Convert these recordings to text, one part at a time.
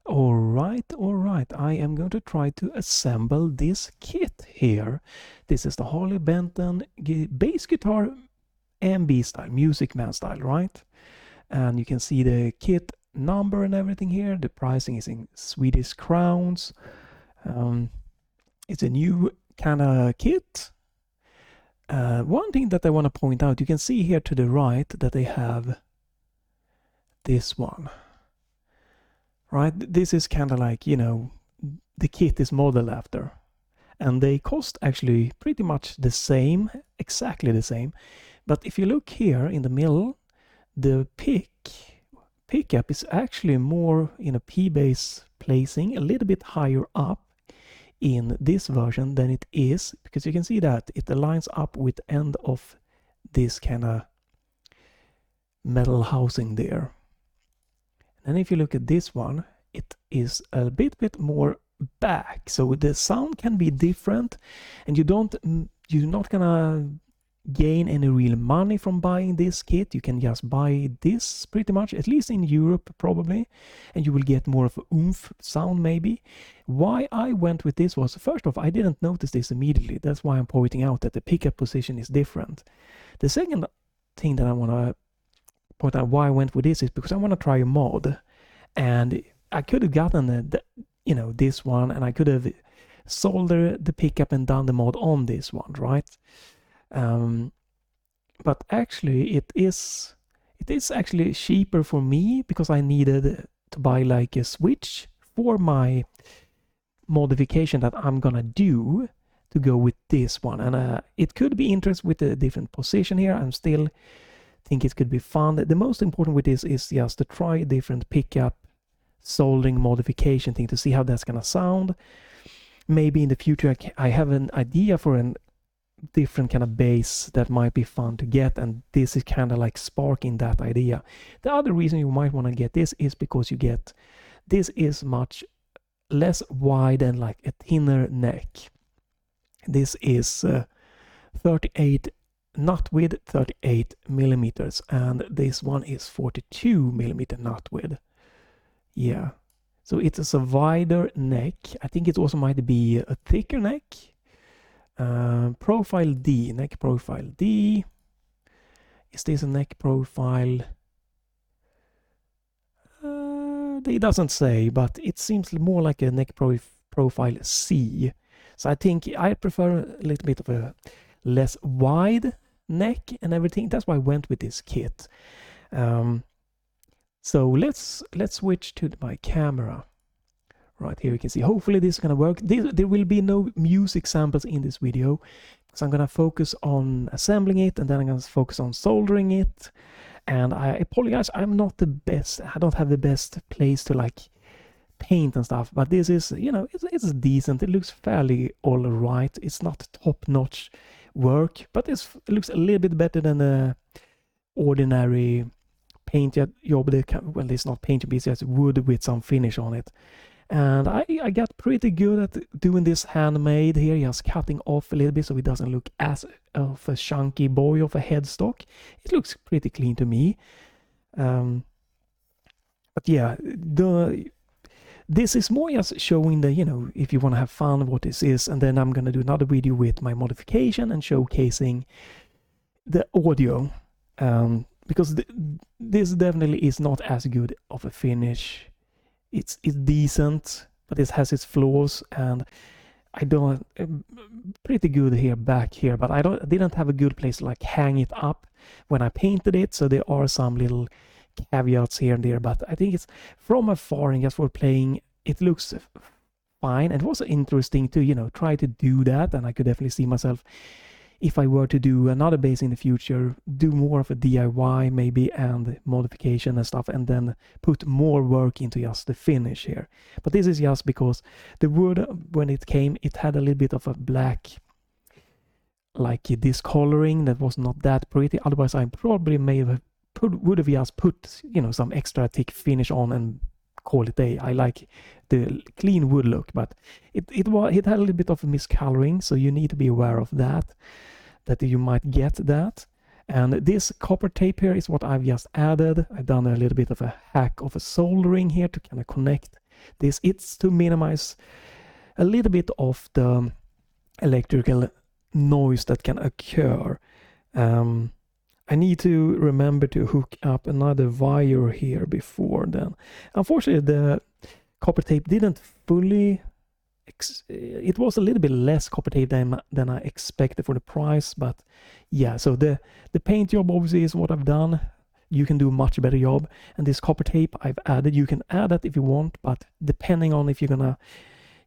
All right. I am going to try to assemble this kit here. This is the Harley Benton bass guitar MB style, Music Man style, right? And you can see the kit number and everything here. The pricing is in Swedish crowns. It's a new kind of kit. One thing that I want to point out, you can see here to the right that they have this one. Right, this is kind of like, you know, the kit is modeled after, and they cost actually pretty much the same, exactly the same. But if you look here in the middle, the pickup is actually more in a P-bass placing, a little bit higher up in this version than it is, because you can see that it aligns up with the end of this kind of metal housing there. And if you look at this one, it is a bit more back, so the sound can be different, and you're not gonna gain any real money from buying this kit. You can just buy this pretty much, at least in Europe probably, and you will get more of a oomph sound maybe. Why I went with this was, first off, I didn't notice this immediately. That's why I'm pointing out that the pickup position is different. The second thing that I want to point out why I went with this is because I want to try a mod, and I could have gotten this one, and I could have soldered the pickup and done the mod on this one, right? But actually it is actually cheaper for me, because I needed to buy like a switch for my modification that I'm gonna do to go with this one, and it could be interesting with a different position here. I'm still think it could be fun. The most important with this is just to try a different pickup soldering modification thing to see how that's gonna sound. Maybe in the future I have an idea for a different kind of bass that might be fun to get, and this is kind of like sparking that idea. The other reason you might want to get this is because this is much less wide and like a thinner neck. This is 38 nut width, 38 millimeters, and this one is 42 millimeter nut width. Yeah, so it is a wider neck. I think it also might be a thicker neck. Profile D, neck profile D. Is this a neck profile? It doesn't say, but it seems more like a neck profile C. So I think I prefer a little bit of a less wide neck and everything. That's why I went with this kit. So let's switch to my camera. Right here you can see, hopefully this is gonna work. There will be no music samples in this video, so I'm gonna focus on assembling it, and then I'm gonna focus on soldering it. And I apologize, I'm not the best. I don't have the best place to like paint and stuff, but this is, you know, it's decent. It looks fairly all right. It's not top-notch work, but it looks a little bit better than the ordinary paint job. Well, it's not paint job, it's just wood with some finish on it. And I got pretty good at doing this handmade here, just cutting off a little bit so it doesn't look as of a chunky boy of a headstock. It looks pretty clean to me. But yeah, this is more just showing the, you know, if you want to have fun, what this is. And then I'm going to do another video with my modification and showcasing the audio. Because this definitely is not as good of a finish. It's decent, but it has its flaws, and I don't pretty good here back here, but I didn't have a good place to like hang it up when I painted it, so there are some little caveats here and there. But I think it's from afar and just for playing, it looks fine. And it was interesting to, you know, try to do that, and I could definitely see myself, if I were to do another bass in the future, do more of a DIY maybe and modification and stuff, and then put more work into just the finish here. But this is just because the wood, when it came, it had a little bit of a black, like discoloring that was not that pretty. Otherwise I probably would have just put, you know, some extra thick finish on and call it day. I like the clean wood look, but it had a little bit of a miscoloring, so you need to be aware of that you might get that. And this copper tape here is what I've just added. I've done a little bit of a hack of a soldering here to kind of connect this. It's to minimize a little bit of the electrical noise that can occur. I need to remember to hook up another wire here before then. Unfortunately, the copper tape didn't fully... it was a little bit less copper tape than I expected for the price, but yeah, so the paint job obviously is what I've done. You can do a much better job, and this copper tape I've added, you can add that if you want, but depending on if you're gonna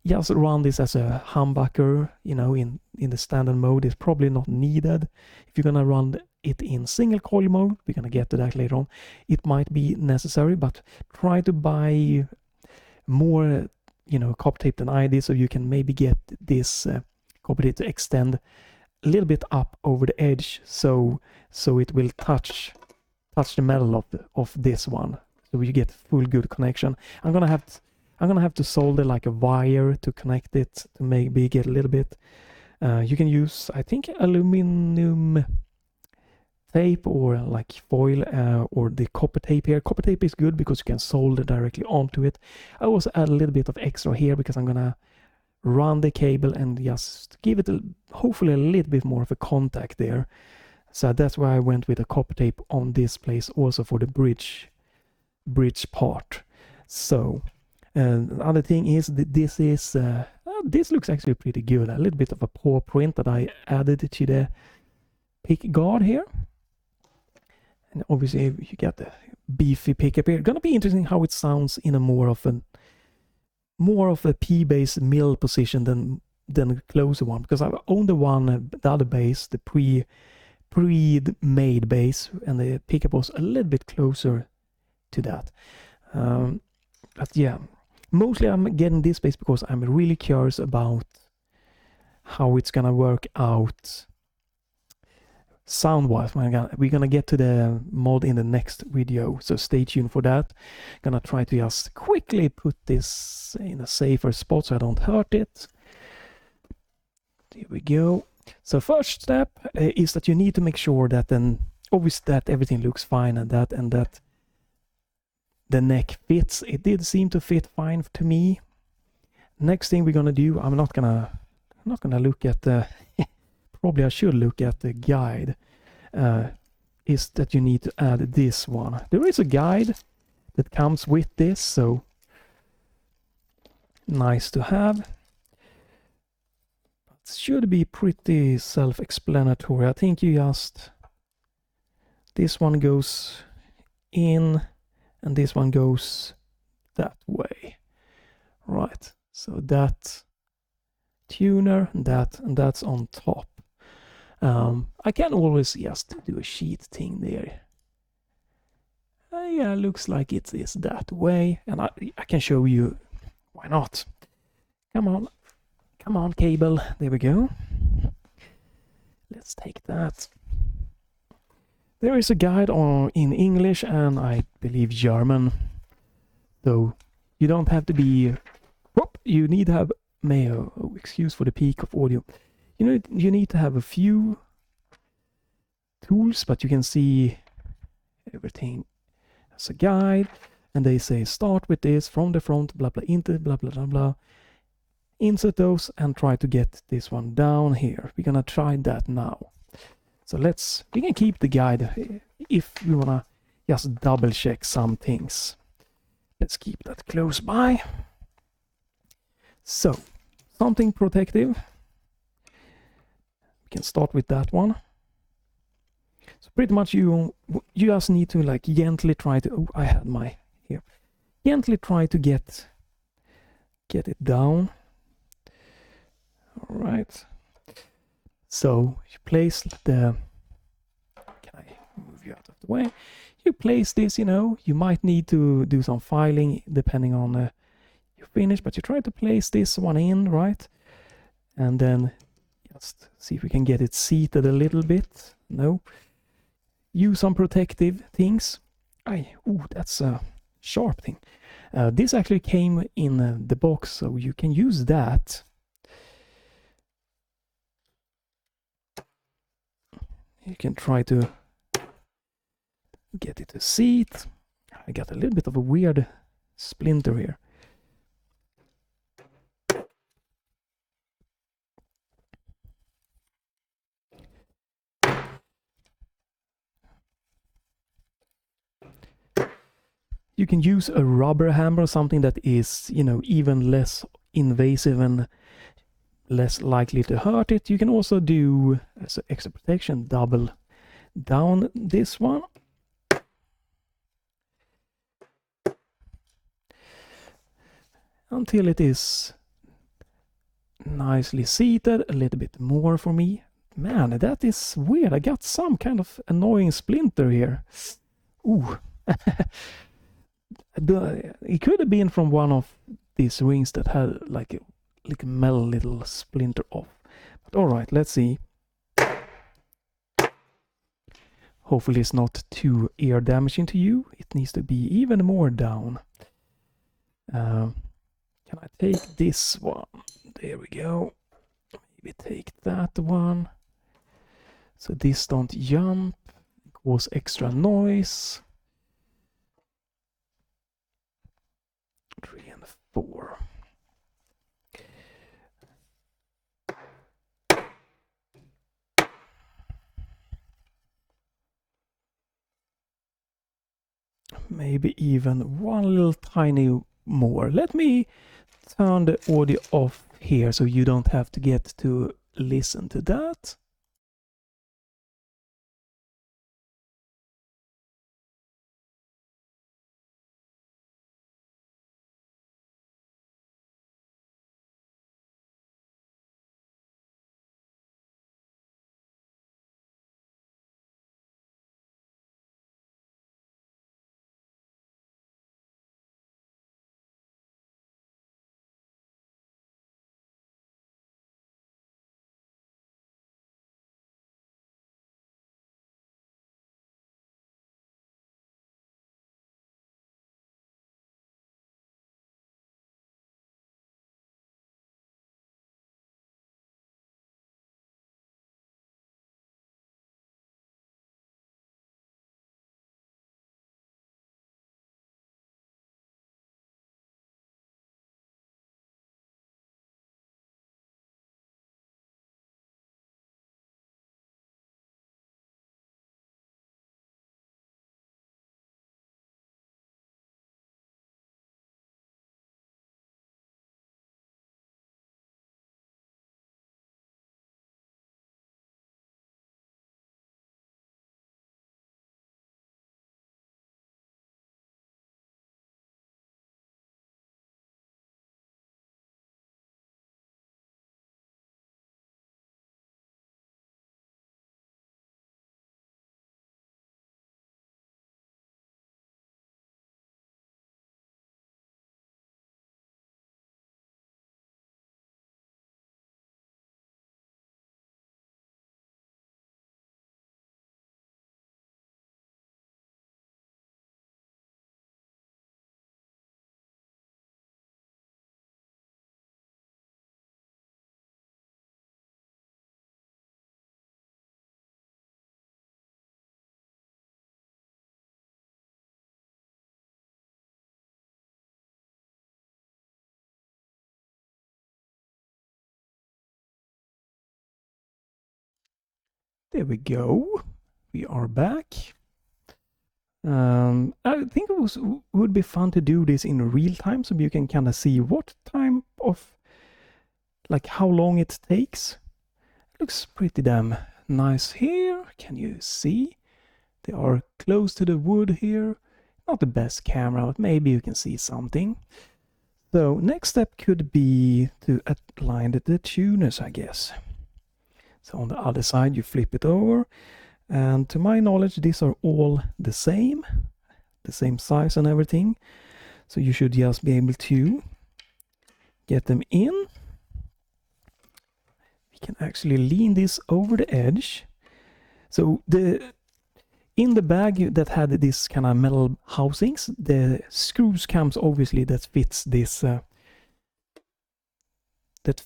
just run this as a humbucker, you know, in the standard mode, it's probably not needed. If you're gonna run it in single coil mode, we're gonna get to that later on, it might be necessary, but try to buy more, you know, copper tape than I did, so you can maybe get this copper tape to extend a little bit up over the edge, so it will touch the metal of this one, so you get full good connection. I'm gonna have to solder like a wire to connect it to maybe get a little bit. You can use, I think, aluminum tape or like foil, or the copper tape here. Copper tape is good because you can solder directly onto it. I also add a little bit of extra here because I'm gonna run the cable and just give it hopefully a little bit more of a contact there. So that's why I went with a copper tape on this place also for the bridge part. So the other thing is that this looks actually pretty good. A little bit of a paw print that I added to the Pickguard here. And obviously you get the beefy pickup here. Gonna be interesting how it sounds in a more of a P-bass mill position than a closer one, because I've owned the other bass, the pre-made bass, and the pickup was a little bit closer to that. But yeah, mostly I'm getting this bass because I'm really curious about how it's gonna work out sound-wise. We're gonna get to the mod in the next video, so stay tuned for that. Gonna try to just quickly put this in a safer spot so I don't hurt it. There we go. So first step is that you need to make sure that obviously that everything looks fine and that the neck fits. It did seem to fit fine to me. Next thing we're gonna do, I'm not gonna look at the probably I should look at the guide, is that you need to add this one. There is a guide that comes with this, so nice to have. It should be pretty self-explanatory. I think you just, this one goes in and this one goes that way, right? So that tuner, and that's on top. I can always just do a sheet thing there. Yeah, looks like it is that way, and I can show you. Why not? Come on, cable. There we go. Let's take that. There is a guide in English and I believe German, though you don't have to be. You need to have excuse for the peak of audio. You need to have a few tools, but you can see everything as a guide, and they say start with this from the front, blah blah, into blah blah blah blah. Insert those and try to get this one down here. We're gonna try that now. So we can keep the guide if we wanna just double check some things. Let's keep that close by. So something protective. We can start with that one. So pretty much you just need to like gently try to, oh, I had my here. Gently try to get it down. All right. So you place can I move you out of the way? You place this, you might need to do some filing depending on your finish, but you try to place this one in, right? And then just see if we can get it seated a little bit. No. Use some protective things. That's a sharp thing. This actually came in the box, so you can use that. You can try to get it to seat. I got a little bit of a weird splinter here. You can use a rubber hammer, something that is, you know, even less invasive and less likely to hurt it. You can also do, as extra protection, double down this one. Until it is nicely seated. A little bit more for me. Man, that is weird. I got some kind of annoying splinter here. Ooh. It could have been from one of these rings that had like a metal little splinter off. But alright, let's see. Hopefully it's not too ear damaging to you. It needs to be even more down. Can I take this one? There we go. Maybe take that one. So this don't jump, cause extra noise. 3 and 4. Maybe even one little tiny more. Let me turn the audio off here so you don't have to get to listen to that. There we go. We are back. I think it would be fun to do this in real time so you can kind of see what time of, like how long it takes. Looks pretty damn nice here. Can you see? They are close to the wood here. Not the best camera, but maybe you can see something. So next step could be to align the tuners, I guess. So on the other side you flip it over, and to my knowledge these are all the same size and everything. So you should just be able to get them in. We can actually lean this over the edge. So in the bag that had this kind of metal housings, the screws comes obviously that fits this that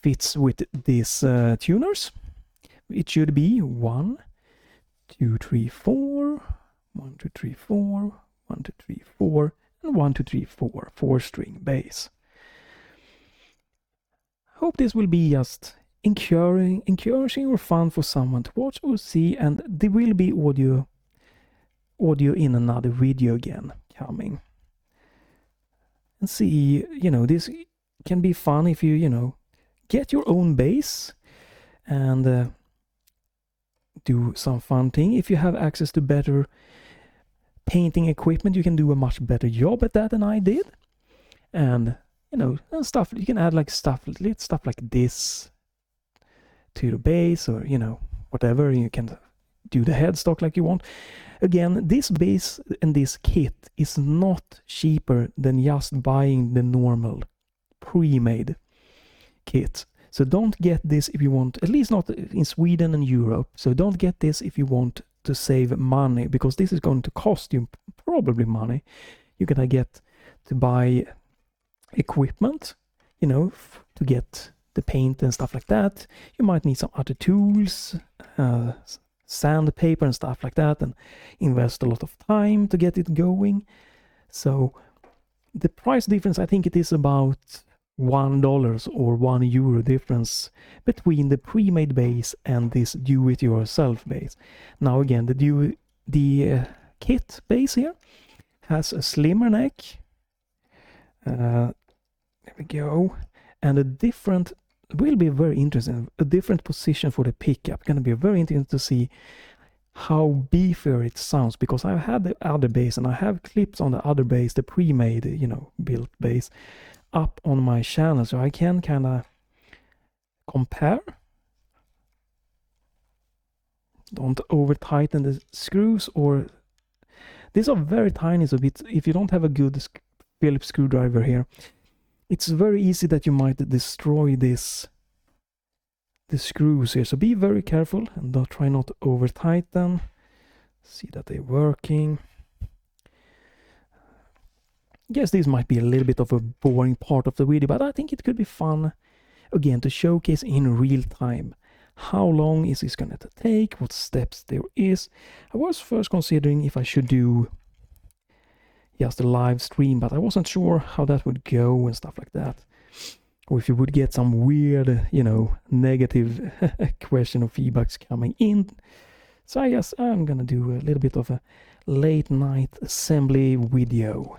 fits with these tuners. It should be 1, 2, 3, 4, 1, 2, 3, 4, 1, 2, 3, 4, and 1, 2, 3, 4, 4-string bass. Hope this will be just encouraging or fun for someone to watch or see, and there will be audio in another video again coming. and see, this can be fun if you get your own base and do some fun thing. If you have access to better painting equipment, you can do a much better job at that than I did. And and stuff, you can add like stuff like this to the base, or whatever. You can do the headstock like you want. Again, this base and this kit is not cheaper than just buying the normal pre-made kit. So don't get this if you want, at least not in Sweden and Europe. So don't get this if you want to save money, because this is going to cost you probably money. You're gonna get to buy equipment, to get the paint and stuff like that. You might need some other tools, sandpaper and stuff like that, and invest a lot of time to get it going. So the price difference, I think it is about $1 or €1 difference between the pre-made base and this do-it-yourself base. Now again, the kit base here has a slimmer neck. There we go, and will be very interesting. A different position for the pickup. Going to be very interesting to see how beefier it sounds, because I've had the other bass and I have clips on the other bass, the pre-made, built bass, up on my channel, so I can kind of compare. Don't over tighten the screws, or these are very tiny, so if you don't have a good Phillips screwdriver here, it's very easy that you might destroy the screws here. So be very careful and try not to over tighten. See that they're working. Guess this might be a little bit of a boring part of the video, but I think it could be fun, again, to showcase in real time. How long is this going to take? What steps there is? I was first considering if I should do just a live stream, but I wasn't sure how that would go and stuff like that. Or if you would get some weird, negative question or feedbacks coming in. So I guess I'm gonna do a little bit of a late night assembly video.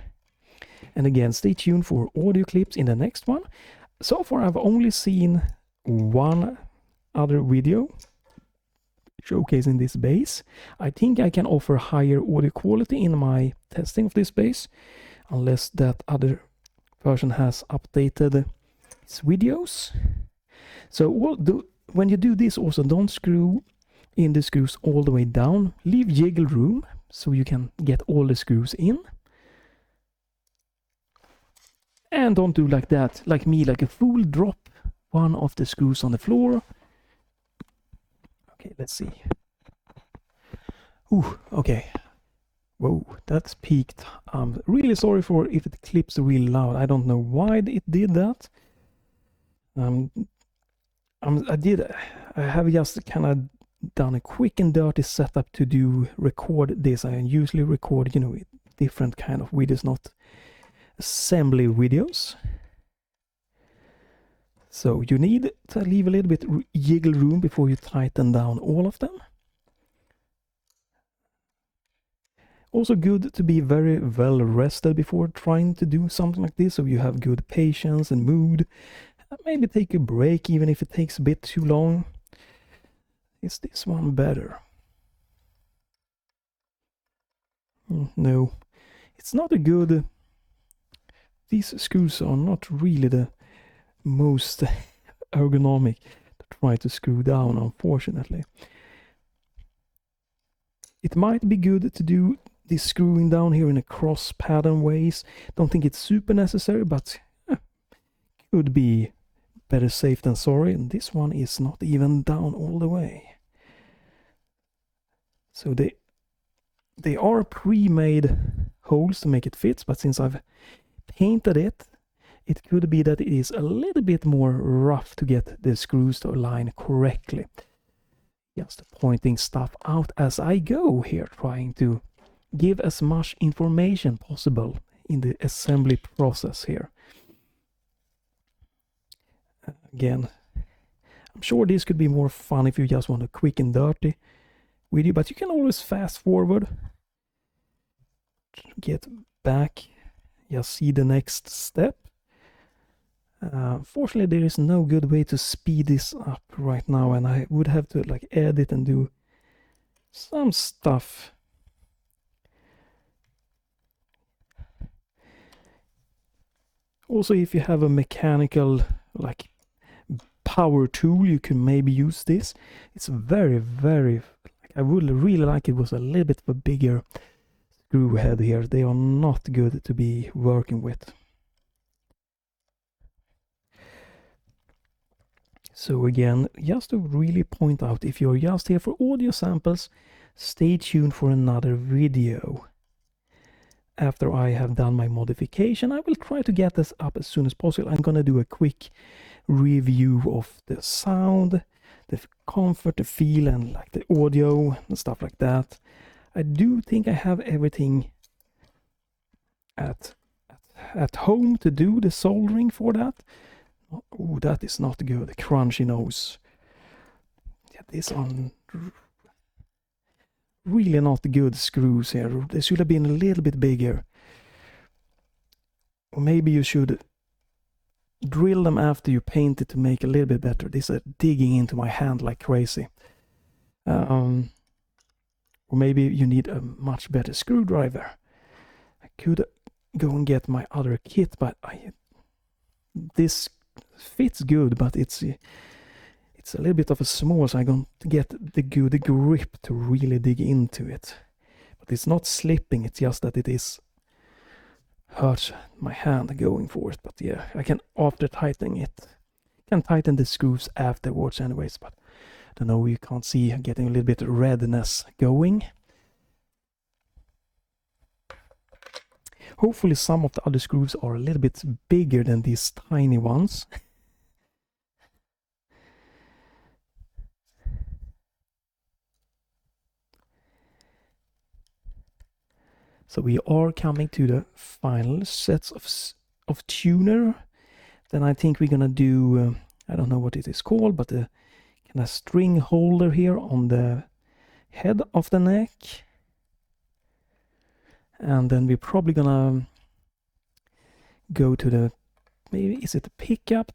And again, stay tuned for audio clips in the next one. So far I've only seen one other video showcasing this bass. I think I can offer higher audio quality in my testing of this bass, unless that other person has updated its videos. So when you do this, also don't screw in the screws all the way down. Leave jiggle room so you can get all the screws in. And don't do like that, like me, like a fool, drop one of the screws on the floor. Okay, let's see. Ooh, okay. Whoa, that's peaked. I'm really sorry for if it clips really loud. I don't know why it did that. I have just kind of done a quick and dirty setup to record this. I usually record, different kind of videos, not assembly videos. So you need to leave a little bit jiggle room before you tighten down all of them. Also good to be very well rested before trying to do something like this, so you have good patience and mood. Maybe take a break even if it takes a bit too long. Is this one better? No, it's not a good... These screws are not really the most ergonomic to try to screw down, unfortunately. It might be good to do this screwing down here in a cross pattern ways. Don't think it's super necessary, but could be better safe than sorry. And this one is not even down all the way. So they are pre-made holes to make it fit, but since I've painted it, it could be that it is a little bit more rough to get the screws to align correctly. Just pointing stuff out as I go here, trying to give as much information possible in the assembly process here. Again, I'm sure this could be more fun if you just want a quick and dirty video, but you can always fast forward, get back just see the next step. Fortunately, there is no good way to speed this up right now, and I would have to like edit and do some stuff. Also, if you have a mechanical like power tool, you can maybe use this. It's very, very, I would really like it was a little bit of a bigger screw head here. They are not good to be working with. So again, just to really point out, if you're just here for audio samples, stay tuned for another video. After I have done my modification, I will try to get this up as soon as possible. I'm gonna do a quick review of the sound, the comfort, the feel, and like the audio and stuff like that. I do think I have everything at home to do the soldering for that. Oh, that is not good. The crunchy nose. Yeah, these are really not good screws here. They should have been a little bit bigger. Or maybe you should drill them after you paint it to make it a little bit better. These are digging into my hand like crazy. Or maybe you need a much better screwdriver. I could go and get my other kit, but this fits good, but it's a little bit of a small, so I'm going to get the good grip to really dig into it. But it's not slipping, it's just that it is hurts my hand going for it. But yeah, I can after tightening it, can tighten the screws afterwards anyways, but I don't know, you can't see, I'm getting a little bit of redness going. Hopefully some of the other screws are a little bit bigger than these tiny ones. So we are coming to the final sets of tuner. Then I think we're gonna do, I don't know what it is called, but the kind of string holder here on the head of the neck. And then we're probably gonna go to the, maybe is it the pickup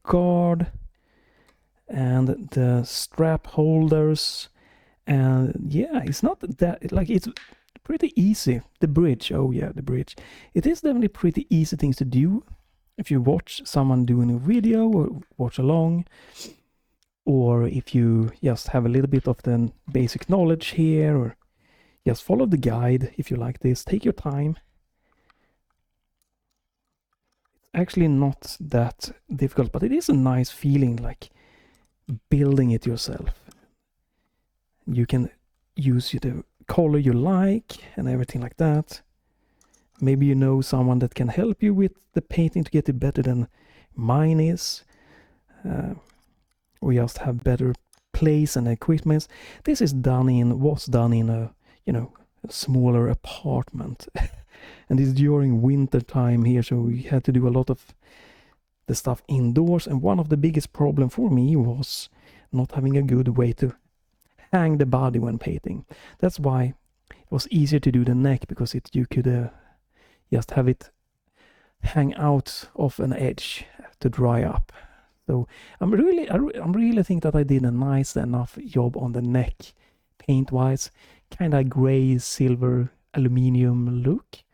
guard, and the strap holders. And yeah, it's not that, like, it's pretty easy. The bridge, oh yeah, the bridge. It is definitely pretty easy things to do if you watch someone doing a video or watch along, or if you just have a little bit of the basic knowledge here, or just follow the guide if you like this. Take your time. It's actually not that difficult, but it is a nice feeling, like building it yourself. You can use the color you like and everything like that. Maybe you know someone that can help you with the painting to get it better than mine is. We just have better place and equipment. This is was done in a, you know, a smaller apartment. And it's during winter time here, so we had to do a lot of the stuff indoors. And one of the biggest problem for me was not having a good way to hang the body when painting. That's why it was easier to do the neck, because you could just have it hang out of an edge to dry up. So I really think that I did a nice enough job on the neck paint wise. Kind of gray silver aluminium look.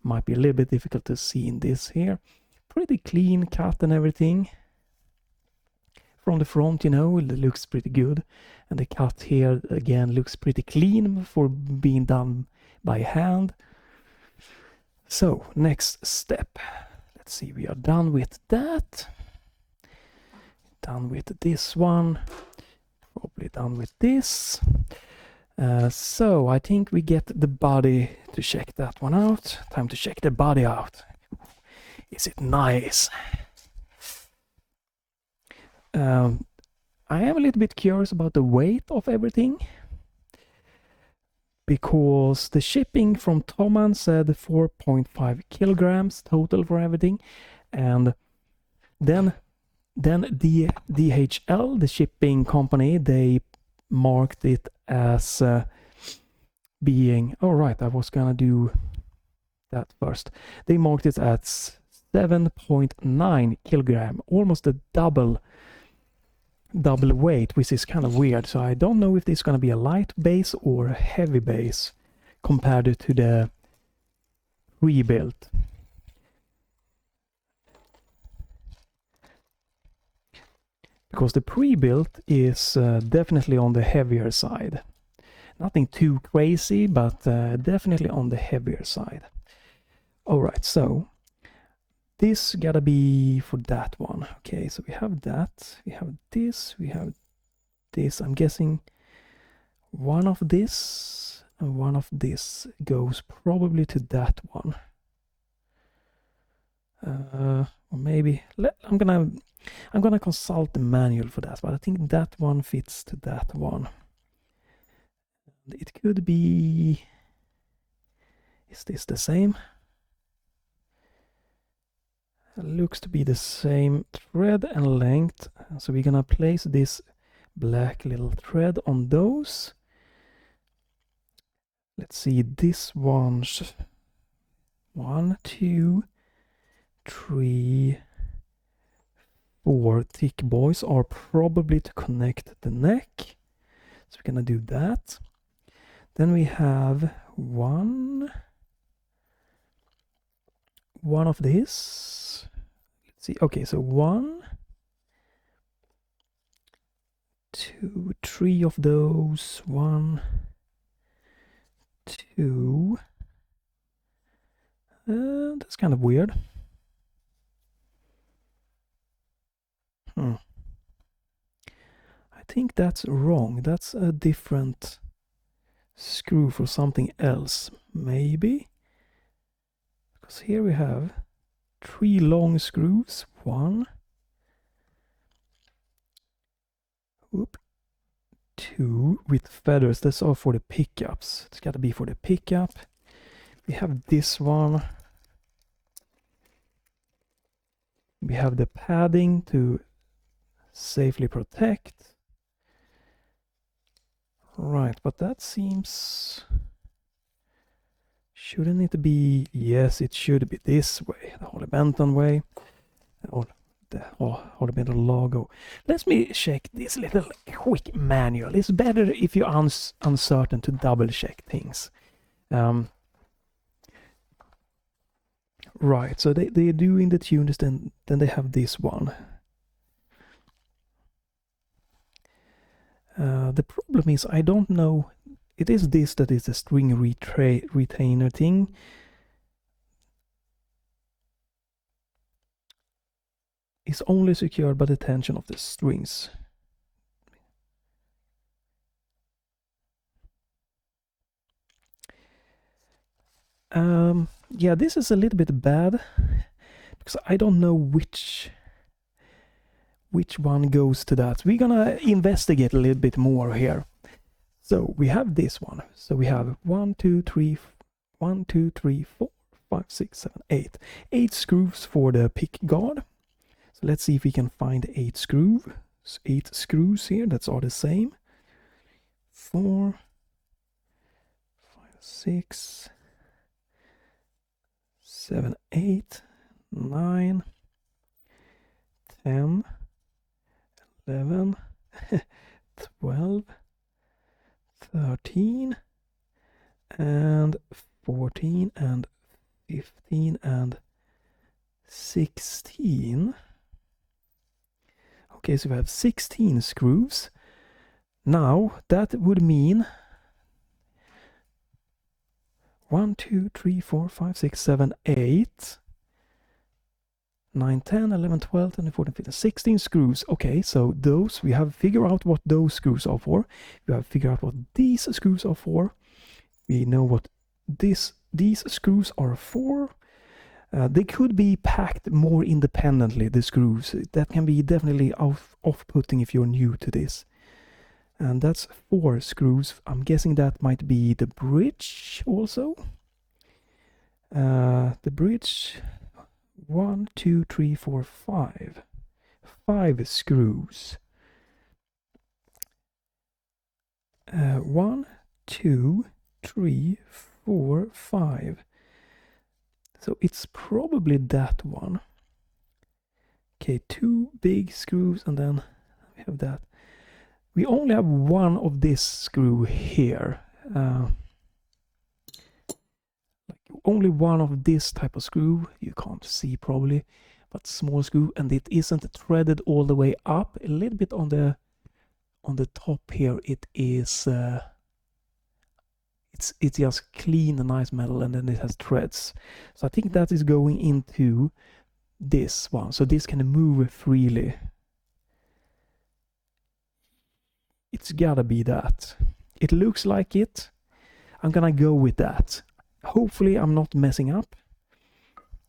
Might be a little bit difficult to see in this here. Pretty clean cut and everything. From the front, you know, it looks pretty good. And the cut here again looks pretty clean for being done by hand. So next step. Let's see, we are done with that. Done with this one. Probably done with this. So I think we get the body to check that one out. Time to check the body out. Is it nice? I am a little bit curious about the weight of everything, because the shipping from Thomann said 4.5 kilograms total for everything, and then the DHL, the shipping company, they marked it as being, all right, I was gonna do that first. They marked it at 7.9 kilogram, almost a double weight, which is kind of weird. So I don't know if this is going to be a light base or a heavy base compared to the rebuilt. Because the pre-built is definitely on the heavier side. Nothing too crazy, but definitely on the heavier side. Alright, so this gotta be for that one. Okay, so we have that, we have this, we have this. I'm guessing one of this and one of this goes probably to that one. Or maybe I'm gonna consult the manual for that, but I think that one fits to that one. It could be... Is this the same? It looks to be the same thread and length. So we're gonna place this black little thread on those. Let's see, this one's 1, 2, 3, 4 thick boys are probably to connect the neck. So we're gonna do that. Then we have one of this. Let's see. Okay, so 1, 2, 3 of those. 1, 2. That's kind of weird. I think that's wrong. That's a different screw for something else, maybe. Because here we have 3 long screws. 1, 2 with feathers. That's all for the pickups. It's got to be for the pickup. We have this one. We have the padding to safely protect. Right, but that seems... Shouldn't it be... Yes, it should be this way, the Harley Benton way. Or the Harley Benton logo. Let me check this little quick manual. It's better if you're uncertain to double check things. Right, so they're doing the tuners, then they have this one. The problem is I don't know. It is this that is the string retainer thing. It's only secured by the tension of the strings. Yeah, this is a little bit bad because I don't know which one goes to that. We're gonna investigate a little bit more here. So we have this one. So we have 1, 2, 3, 4, 5, 6, 7, 8. 8 screws for the pickguard. So let's see if we can find 8 screws here. That's all the same. 4, 5, 6, 7, 8, 9, 10, 11, 12, 13, and 14, and 15, and 16. Okay, so we have 16 screws. Now, that would mean 1, 2, 3, 4, 5, 6, 7, 8, 9, 10, 11, 12, 13, 14, 15, 16 screws. Okay, so those, we have figured out what those screws are for. We have figured out what these screws are for. We know what these screws are for. They could be packed more independently, the screws. That can be definitely off-putting if you're new to this. And that's 4 screws. I'm guessing that might be the bridge also. The bridge, 1, 2, 3, 4, 5. 5 screws. 1, 2, 3, 4, 5. So it's probably that one. Okay, 2 big screws, and then we have that. We only have one of this screw here. Only one of this type of screw. You can't see probably, but small screw, and it isn't threaded all the way up. A little bit on the top here. It is. It's just clean and nice metal, and then it has threads. So I think that is going into this one, so this can move freely. It's gotta be that. It looks like it. I'm gonna go with that. Hopefully I'm not messing up.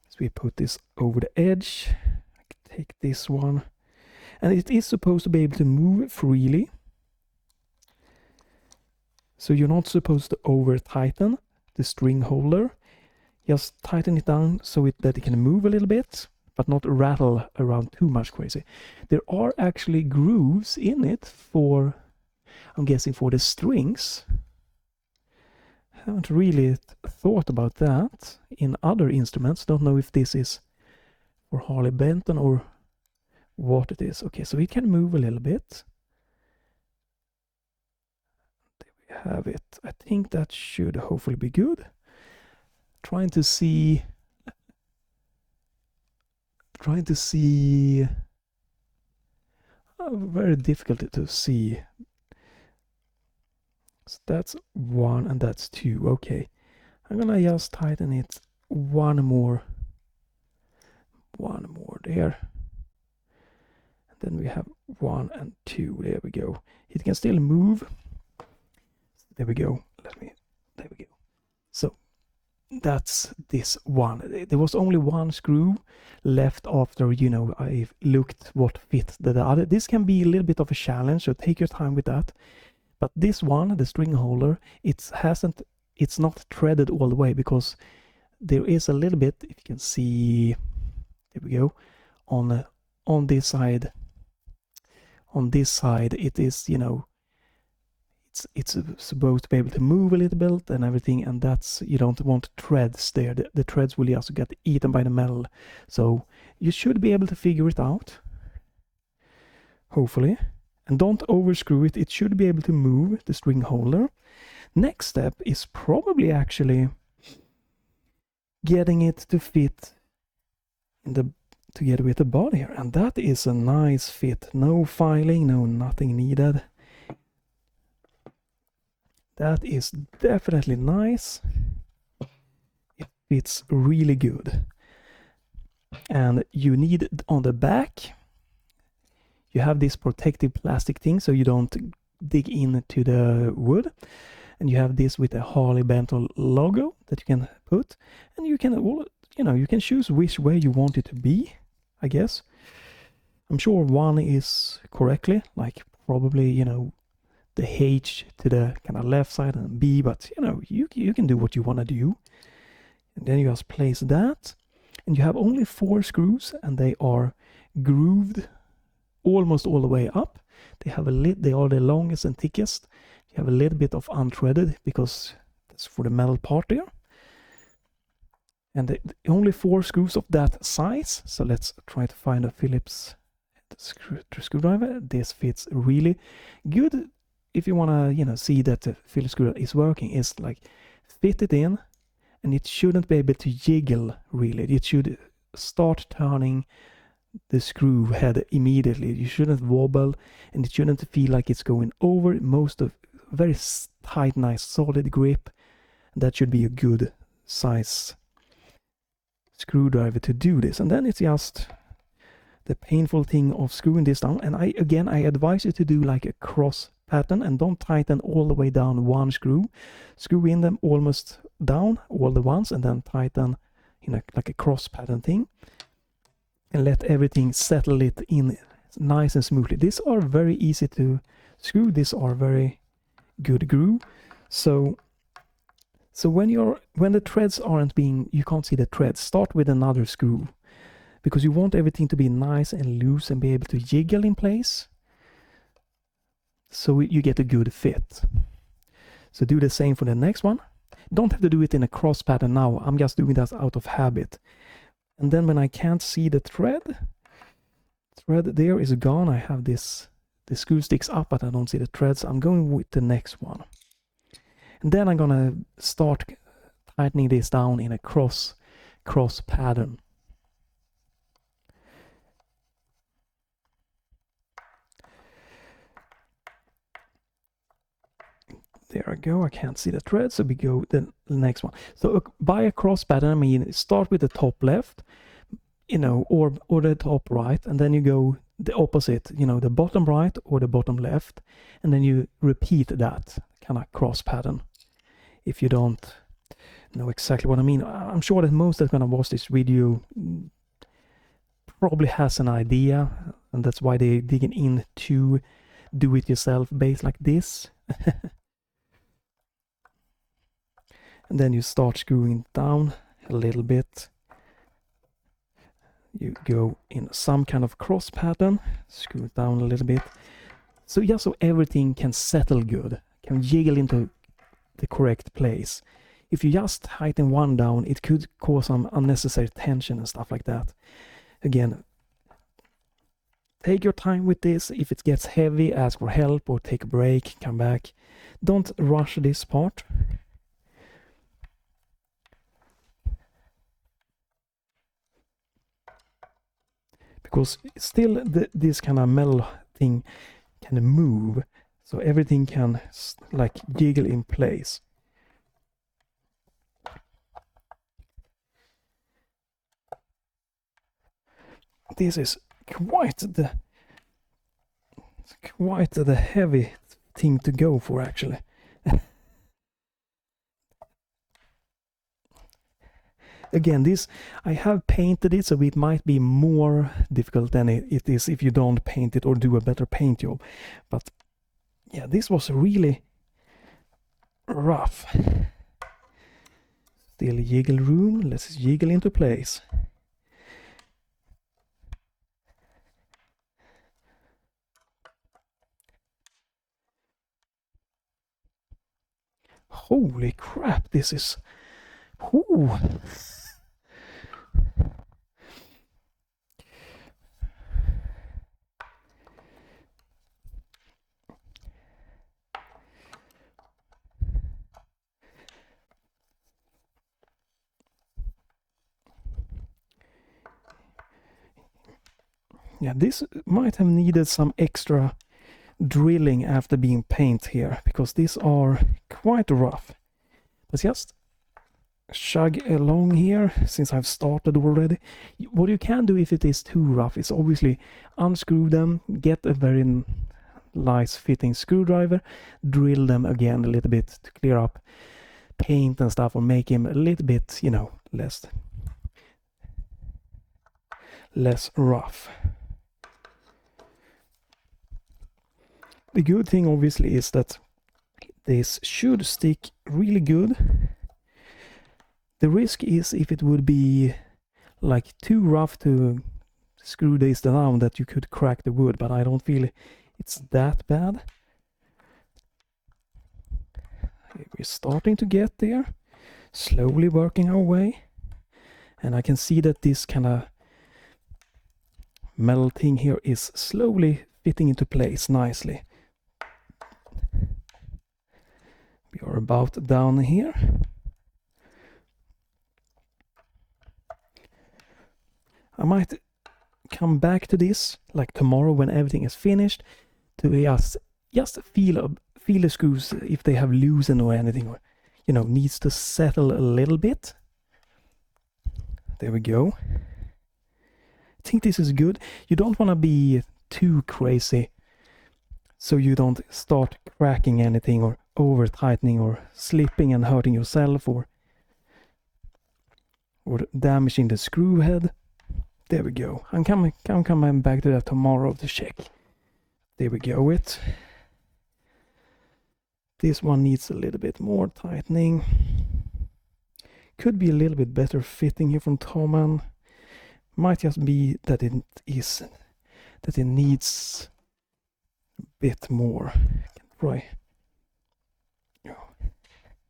So we put this over the edge. I can take this one, and it is supposed to be able to move freely. So you're not supposed to over tighten the string holder. Just tighten it down so that it can move a little bit, but not rattle around too much crazy. There are actually grooves in it for, I'm guessing, for the strings. Haven't really thought about that in other instruments. Don't know if this is for Harley Benton or what it is. Okay, so it can move a little bit. There we have it. I think that should hopefully be good. Trying to see. Very difficult to see. So that's 1 and that's 2. Okay, I'm gonna just tighten it one more there, and then we have 1 and 2. There we go. It can still move. There we go. There we go. So that's this one. There was only one screw left after, I looked what fit the other. This can be a little bit of a challenge, so take your time with that. But this one, the string holder, it's not threaded all the way, because there is a little bit, if you can see, there we go, on this side. On this side, it is, it's supposed to be able to move a little bit and everything, and that's, you don't want threads there. The threads will also get eaten by the metal. So you should be able to figure it out, hopefully. And don't overscrew it. It should be able to move, the string holder. Next step is probably actually getting it to fit together with the body here. And that is a nice fit. No filing, no nothing needed. That is definitely nice. It fits really good. And you need on the back, you have this protective plastic thing so you don't dig into the wood. And you have this with the Harley Benton logo that you can put. And you can, you can choose which way you want it to be, I guess. I'm sure one is correctly, like probably, the H to the kind of left side and B, but you can do what you want to do. And then you just place that. And you have only 4 screws, and they are grooved almost all the way up. They are the longest and thickest. You have a little bit of unthreaded because that's for the metal part there. And only 4 screws of that size. So let's try to find a Phillips screwdriver. This fits really good. If you want to, see that the Phillips screwdriver is working, is like fit it in, and it shouldn't be able to jiggle really. It should start turning the screw head immediately. You shouldn't wobble, and it shouldn't feel like it's going over. Very tight, nice, solid grip. That should be a good size screwdriver to do this. And then it's just the painful thing of screwing this down. And I advise you to do like a cross pattern, and don't tighten all the way down one screw. Screw in them almost down all the ones, and then tighten like a cross pattern thing, and let everything settle it in nice and smoothly. These are very easy to screw. These are very good glue. So when the threads aren't being, you can't see the threads, start with another screw, because you want everything to be nice and loose and be able to jiggle in place, so you get a good fit. So do the same for the next one. Don't have to do it in a cross pattern now. I'm just doing that out of habit. And then when I can't see the thread there is gone. I have this, the screw sticks up, but I don't see the threads. I'm going with the next one. And then I'm gonna start tightening this down in a cross pattern. There I go, I can't see the thread, so we go the next one. So by a cross pattern, I mean start with the top left, you know, or the top right, and then you go the opposite, you know, the bottom right or the bottom left, and then you repeat that kind of cross pattern. If you don't know exactly what I mean, I'm sure that most that's gonna watch this video probably has an idea, and that's why they're digging into do-it-yourself base like this. And then you start screwing down a little bit. You go in some kind of cross pattern, screw it down a little bit. So just so everything can settle good, can jiggle into the correct place. If you just tighten one down, it could cause some unnecessary tension and stuff like that. Again, take your time with this. If it gets heavy, ask for help or take a break, come back. Don't rush this part. Because still this kind of metal thing can move, so everything can like jiggle in place. This is quite the heavy thing to go for, actually. Again, this, I have painted it, so it might be more difficult than it is if you don't paint it or do a better paint job. But yeah, this was really rough. Still jiggle room, let's jiggle into place. Holy crap, this is... Ooh. Yeah, this might have needed some extra drilling after being painted here, because these are quite rough. But just chug along here, since I've started already. What you can do if it is too rough is obviously unscrew them, get a very nice fitting screwdriver, drill them again a little bit to clear up paint and stuff, or make him a little bit, you know, less rough. The good thing obviously is that this should stick really good. The risk is if it would be like too rough to screw this down that you could crack the wood, but I don't feel it's that bad. We're starting to get there, slowly working our way, and I can see that this kind of metal thing here is slowly fitting into place nicely. We are about down here. I might come back to this like tomorrow when everything is finished, to just feel the screws if they have loosened or anything, or you know, needs to settle a little bit. There we go. I think this is good. You don't want to be too crazy, so you don't start cracking anything or over tightening or slipping and hurting yourself or damaging the screw head. There we go. I'm coming back to that tomorrow to check. There we go. This one needs a little bit more tightening. Could be a little bit better fitting here from Thomann. Might just be that it needs a bit more. I can try.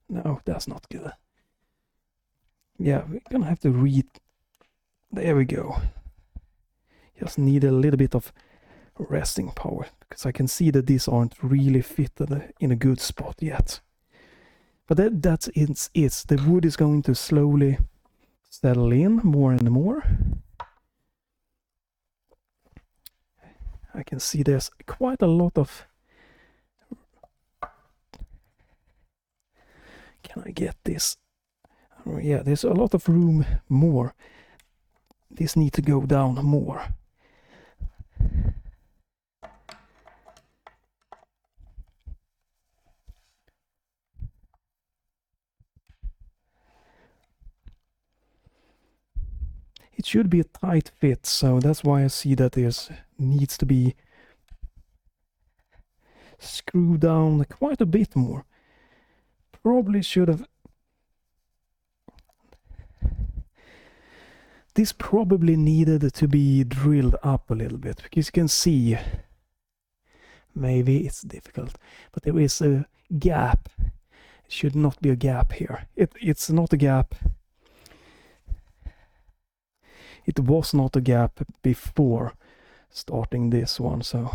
No, that's not good. Yeah, we're gonna have to there we go. Just need a little bit of resting power, because I can see that these aren't really fitted in a good spot yet. But that's it. The wood is going to slowly settle in more and more. I can see there's quite a lot of... Can I get this? Oh, yeah, there's a lot of room more. This needs to go down more. It should be a tight fit, so that's why I see that there's needs to be screwed down quite a bit more. Probably should have... This probably needed to be drilled up a little bit, because you can see, maybe it's difficult, but there is a gap. It should not be a gap here. It's not a gap. It was not a gap before starting this one, so...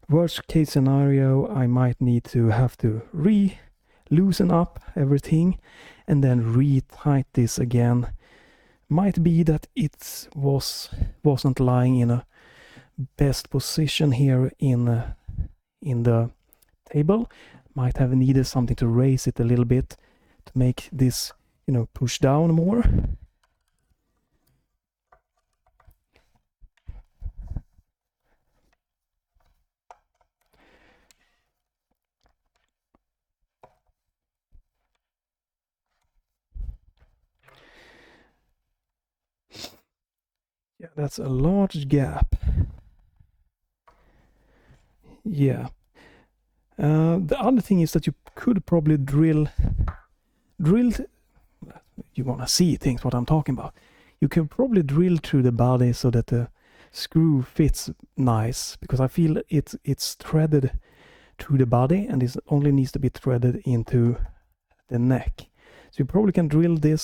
Worst case scenario, I might need to have to loosen up everything and then re-tight this again. Might be that it wasn't lying in a best position here in the table. Might have needed something to raise it a little bit to make this, push down more. Yeah, that's a large gap. Yeah. The other thing is that you could probably drill. You want to see things, what I'm talking about. You can probably drill through the body so that the screw fits nice, because I feel it's threaded through the body and it only needs to be threaded into the neck. So you probably can drill the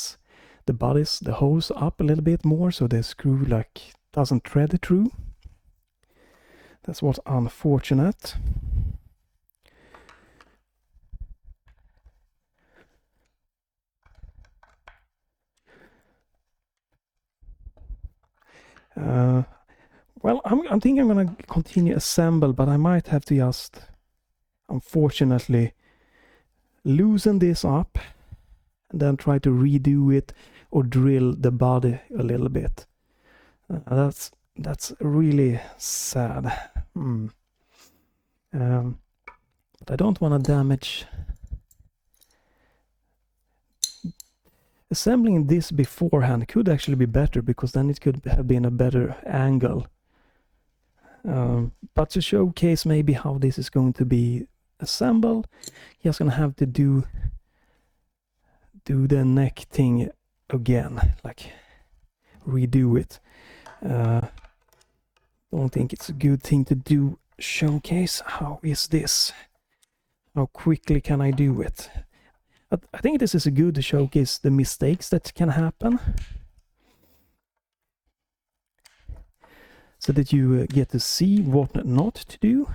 holes up a little bit more so the screw doesn't thread through. That's what's unfortunate. Well, I'm thinking I'm gonna continue assemble, but I might have to just, unfortunately, loosen this up and then try to redo it or drill the body a little bit. That's really sad. But I don't want to damage. Assembling this beforehand could actually be better, because then it could have been a better angle. But to showcase maybe how this is going to be assembled, just gonna have to do the neck thing again, redo it. Don't think it's a good thing to do. Showcase, how is this? How quickly can I do it? I think this is a good to showcase the mistakes that can happen, so that you get to see what not to do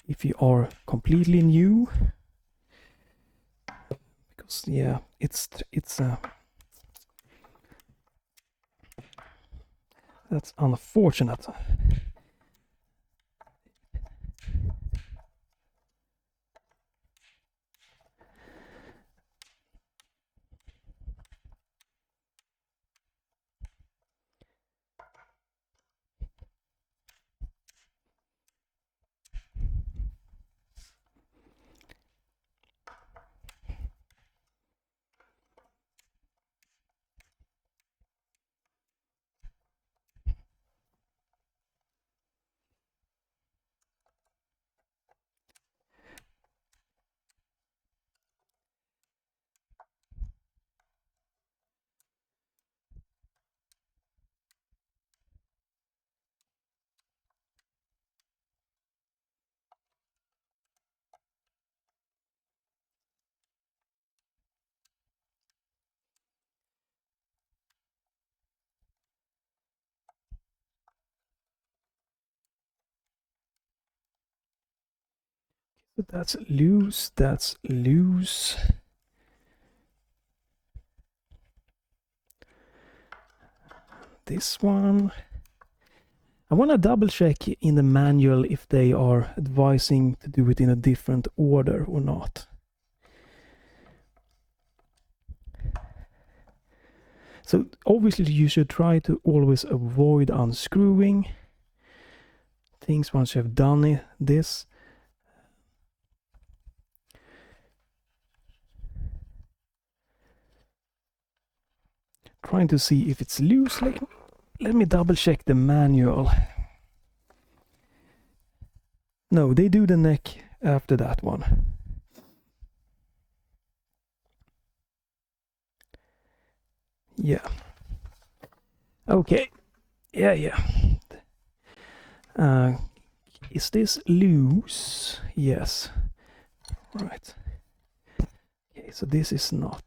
if you are completely new. Because yeah, that's unfortunate. So that's loose, that's loose. This one. I want to double check in the manual if they are advising to do it in a different order or not. So obviously you should try to always avoid unscrewing things once you have done this. Trying to see if it's loose. Let me double check the manual. No, they do the neck after that one. Yeah. Okay. Yeah. Is this loose? Yes. Right. Okay, so this is not.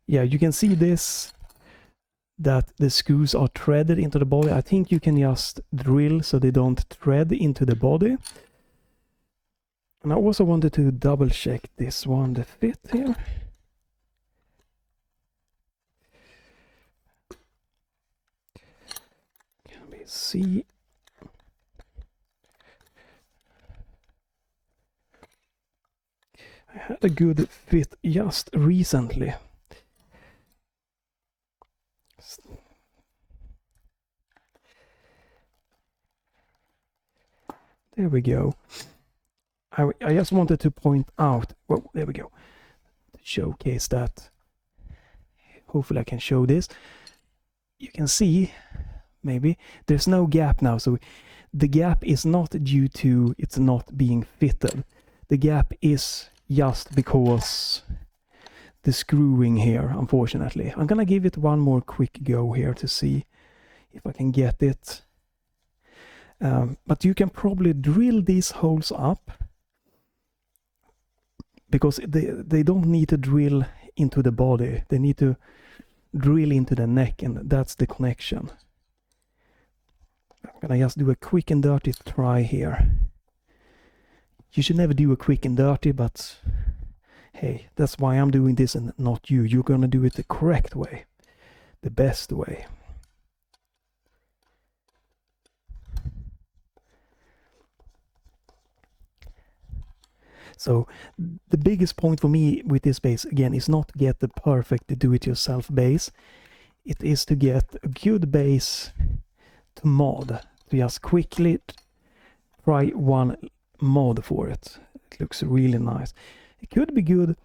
Yeah, you can see this, that the screws are threaded into the body. I think you can just drill so they don't thread into the body. And I also wanted to double check this one, the fit here. Can we see? I had a good fit just recently. There we go. I just wanted to point out, well, there we go, to showcase that. Hopefully I can show this. You can see, maybe, there's no gap now, so the gap is not due to it's not being fitted. The gap is just because the screwing here, unfortunately. I'm gonna give it one more quick go here to see if I can get it. But you can probably drill these holes up, because they don't need to drill into the body, they need to drill into the neck, and that's the connection. I'm gonna just do a quick and dirty try here. You should never do a quick and dirty, but hey, that's why I'm doing this and not you. You're gonna do it the correct way, the best way. So the biggest point for me with this base, again, is not to get the perfect do-it-yourself base. It is to get a good base to mod, to just quickly try one mod for it. It looks really nice. It could be good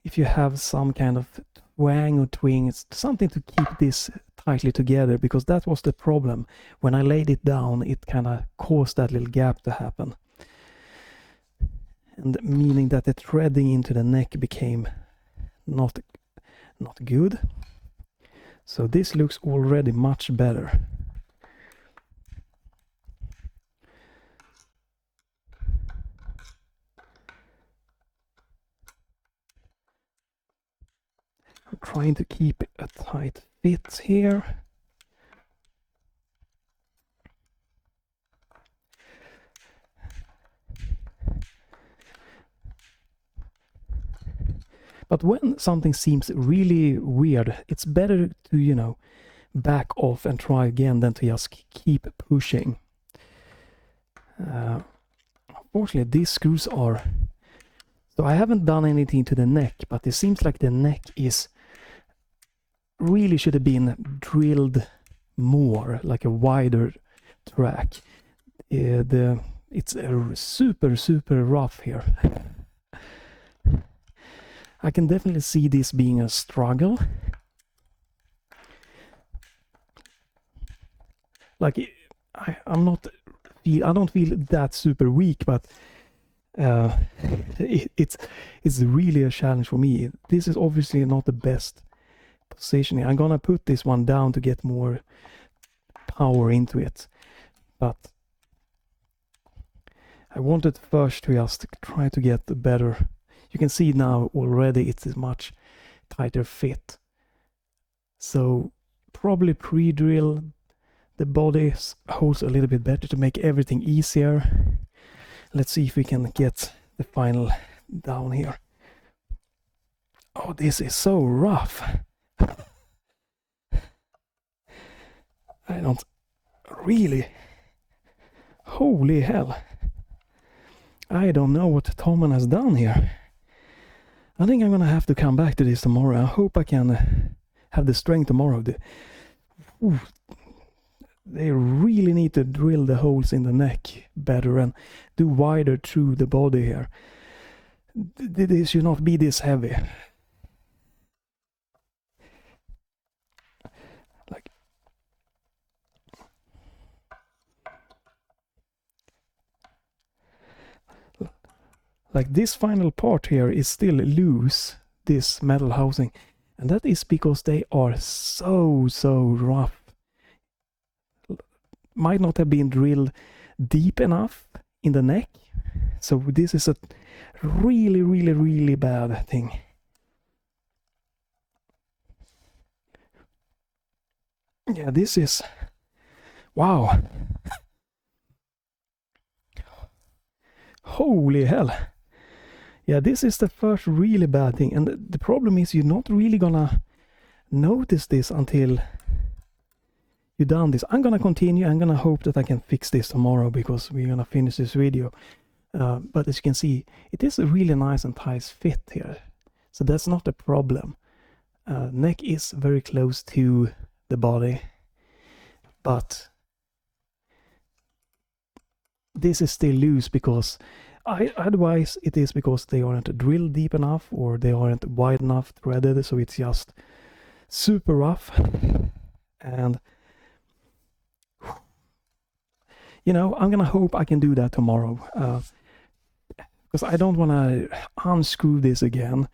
if you have some kind of twang or twing, it's something to keep this tightly together, because that was the problem. When I laid it down, it kind of caused that little gap to happen. And meaning that the threading into the neck became not good. So this looks already much better. I'm trying to keep a tight fit here. But when something seems really weird, it's better to, you know, back off and try again than to just keep pushing. Unfortunately, these screws are... So I haven't done anything to the neck, but it seems like the neck is... really should have been drilled more, like a wider track. It's super rough here. I can definitely see this being a struggle. Like, I don't feel that super weak, but it's really a challenge for me. This is obviously not the best positioning. I'm gonna put this one down to get more power into it, but I wanted first to just try to get the better. You can see now already it's a much tighter fit. So probably pre-drill the body holes a little bit better to make everything easier. Let's see if we can get the final down here. Oh, this is so rough. I don't really... Holy hell. I don't know what Thomann has done here. I think I'm gonna have to come back to this tomorrow. I hope I can have the strength tomorrow. They really need to drill the holes in the neck better and do wider through the body here. This should not be this heavy. Like this final part here is still loose, this metal housing, and that is because they are so rough. Might not have been drilled deep enough in the neck, so this is a really bad thing. Yeah, this is... Wow. Holy hell. Yeah, this is the first really bad thing, and the problem is you're not really gonna notice this until you're done this. I'm gonna continue. I'm gonna hope that I can fix this tomorrow because we're gonna finish this video. But as you can see, it is a really nice and tight fit here, so that's not a problem. Neck is very close to the body, but this is still loose because otherwise it is because they aren't drilled deep enough or they aren't wide enough threaded, so it's just super rough. And you know, I'm gonna hope I can do that tomorrow, because I don't want to unscrew this again,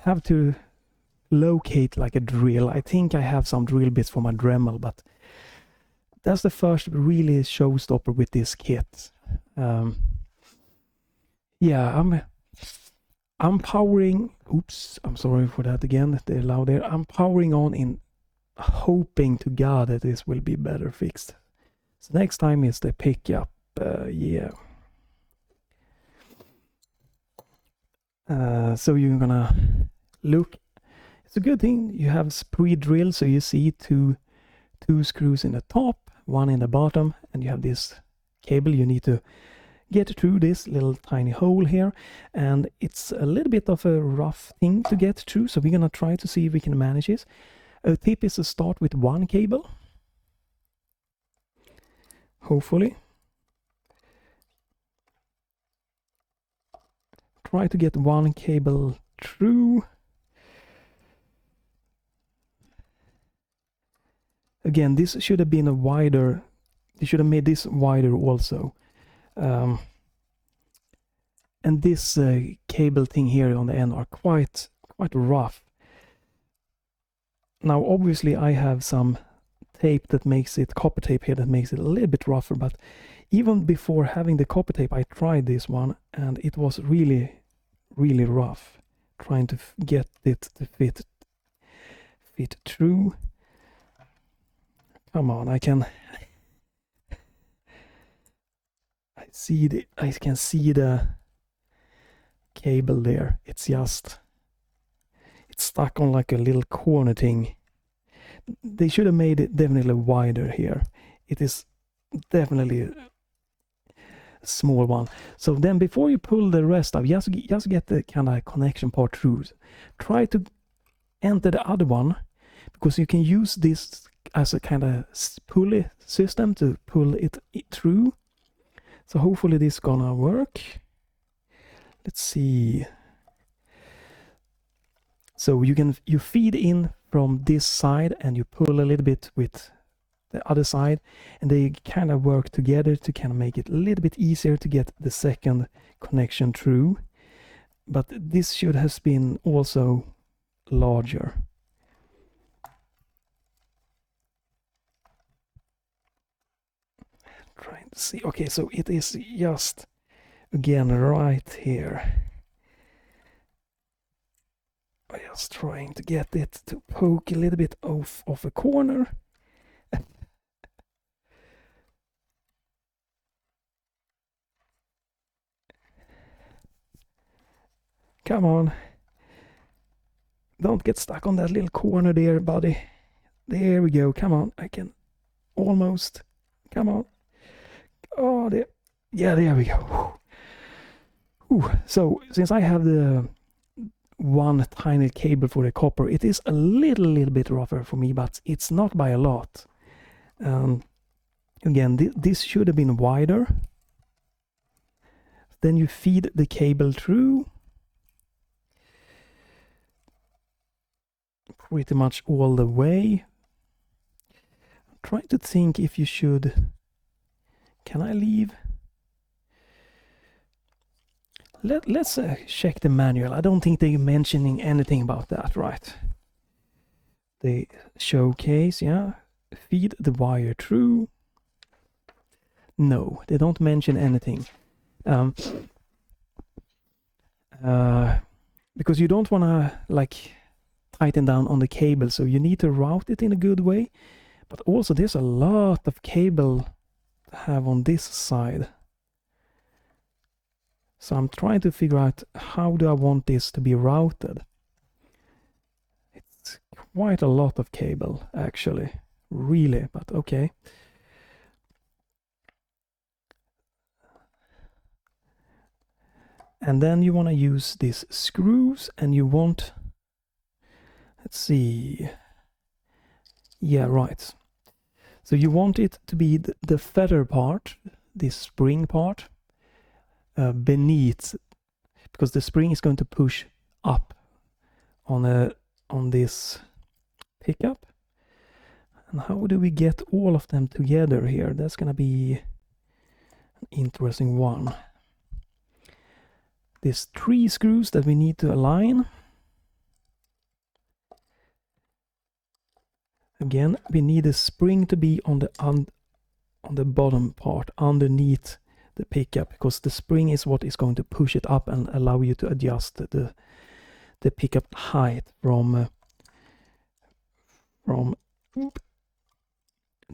have to locate like a drill. I think I have some drill bits for my Dremel, but that's the first really showstopper with this kit. Yeah, I'm powering. Oops, I'm sorry for that again. They're loud there. I'm powering on in hoping to God that this will be better fixed. So next time is the pickup. Yeah. So you're gonna look. It's a good thing you have pre-drilled, so you see two screws in the top, one in the bottom, and you have this cable you need to get through this little tiny hole here, and it's a little bit of a rough thing to get through, so we're gonna try to see if we can manage this. A tip is to start with one cable, hopefully. Try to get one cable through. Again, this should have been a wider, they should have made this wider also. And this cable thing here on the end are quite rough. Now obviously I have some tape that makes it, copper tape here, that makes it a little bit rougher, but even before having the copper tape I tried this one and it was really rough, trying to get it to fit through. Come on, I can see the cable there. It's stuck on like a little corner thing. They should have made it definitely wider here. It is definitely a small one. So then before you pull the rest up, just get the kind of connection part through. Try to enter the other one, because you can use this as a kind of pulley system to pull it through. So hopefully this is gonna work. Let's see. So you feed in from this side and you pull a little bit with the other side, and they kind of work together to kind of make it a little bit easier to get the second connection through. But this should have been also larger. Trying to see. Okay, so it is just again right here. I'm just trying to get it to poke a little bit off a corner. Come on. Don't get stuck on that little corner there, buddy. There we go. Come on. I can almost. Come on. Oh, there. Yeah, there we go. Whew. So, since I have the one tiny cable for the copper, it is a little bit rougher for me, but it's not by a lot. Again, this should have been wider. Then you feed the cable through. Pretty much all the way. I'm trying to think if you should. Can I leave? Let's check the manual. I don't think they're mentioning anything about that, right? The showcase, yeah. Feed the wire through. No, they don't mention anything. Because you don't want to like tighten down on the cable, so you need to route it in a good way. But also there's a lot of cable to have on this side. So I'm trying to figure out how do I want this to be routed. It's quite a lot of cable actually, really, but okay. And then you want to use these screws, and you want, let's see, yeah, right. So you want it to be the feather part, this spring part, beneath, because the spring is going to push up on this pickup. And how do we get all of them together here? That's gonna be an interesting one. There's 3 screws that we need to align. Again, we need the spring to be on the bottom part, underneath the pickup, because the spring is what is going to push it up and allow you to adjust the pickup height from the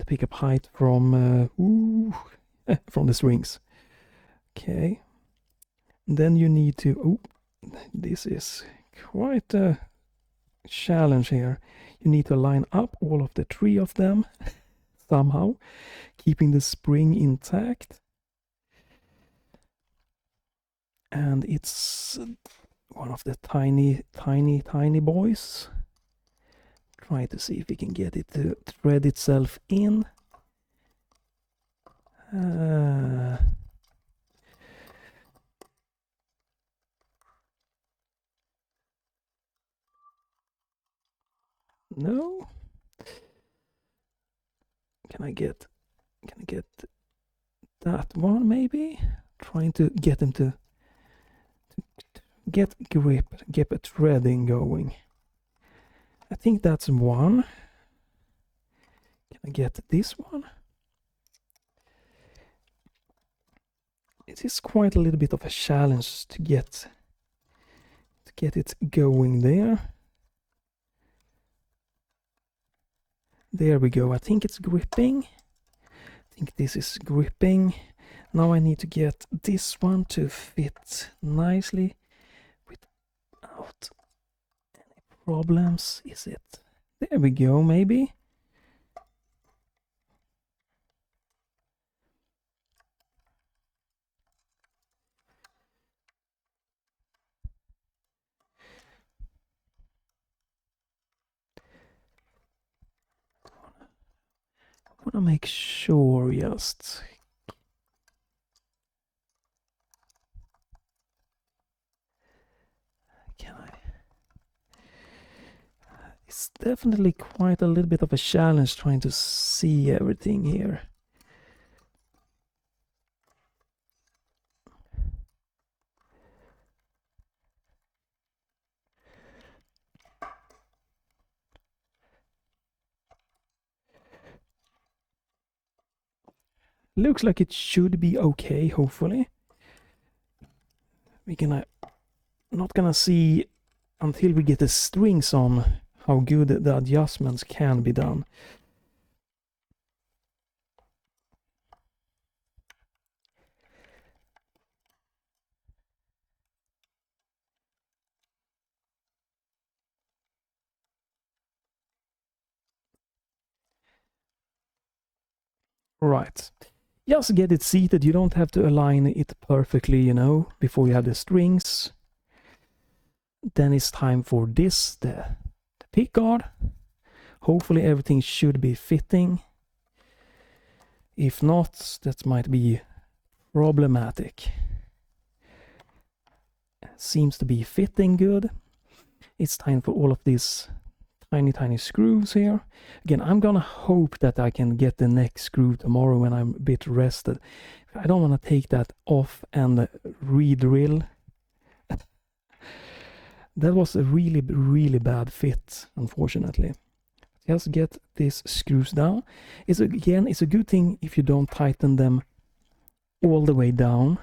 pickup height from the strings. Okay. Then you need to, this is quite a challenge here. You need to line up all of the 3 of them somehow, keeping the spring intact. And it's one of the tiny boys. Try to see if we can get it to thread itself in. No. Can I get that one maybe? Trying to get them to get grip, get a threading going. I think that's one. Can I get this one? It is quite a little bit of a challenge to get it going there. There we go. I think it's gripping. I think this is gripping. Now I need to get this one to fit nicely without any problems. Is it? There we go, maybe. I want to make sure just. Can I? It's definitely quite a little bit of a challenge trying to see everything here. Looks like it should be okay, hopefully. We're not gonna see until we get the strings on how good the adjustments can be done. Right. Just get it seated. You don't have to align it perfectly, you know, before you have the strings. Then it's time for this, the pickguard. Hopefully everything should be fitting. If not, that might be problematic. Seems to be fitting good. It's time for all of these tiny screws here. Again, I'm gonna hope that I can get the next screw tomorrow when I'm a bit rested. I don't want to take that off and re-drill. That was a really bad fit, unfortunately. Just get these screws down. It's a good thing if you don't tighten them all the way down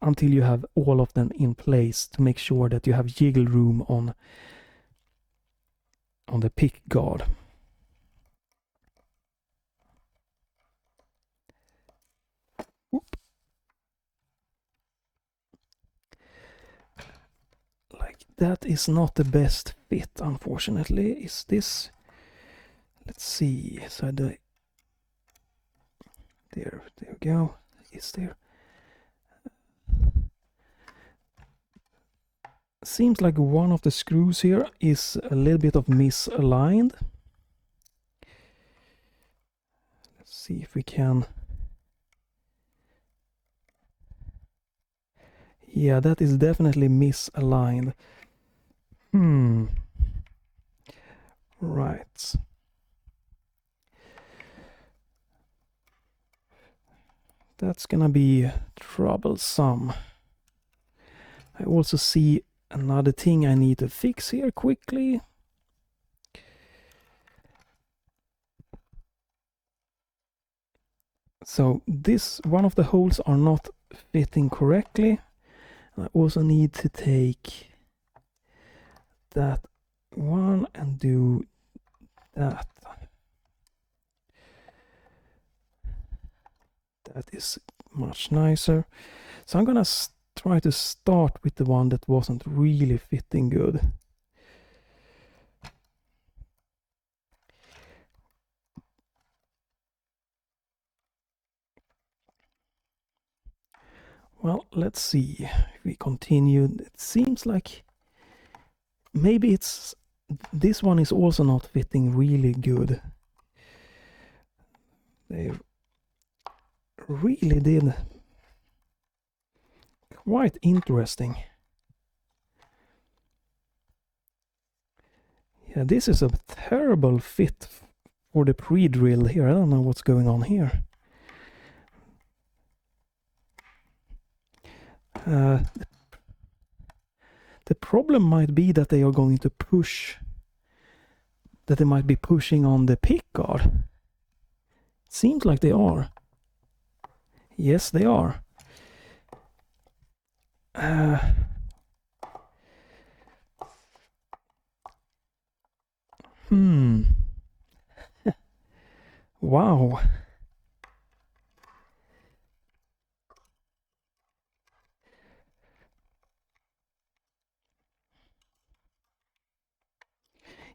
until you have all of them in place, to make sure that you have jiggle room on the pickguard. Whoop. Like that is not the best fit, unfortunately. Is this? Let's see. So there we go. Is there? Seems like one of the screws here is a little bit of misaligned. Let's see if we can. Yeah, that is definitely misaligned. Right. That's gonna be troublesome. I also see another thing I need to fix here quickly. So this, one of the holes are not fitting correctly. I also need to take that one and do that. That is much nicer. So I'm gonna try to start with the one that wasn't really fitting good. Well, let's see if we continue. It seems like maybe this one is also not fitting really good. They really did quite interesting. Yeah, this is a terrible fit for the pre-drill here. I don't know what's going on here. The problem might be that they are going to push, that they might be pushing on the pickguard. Seems like they are. Yes, they are. Wow.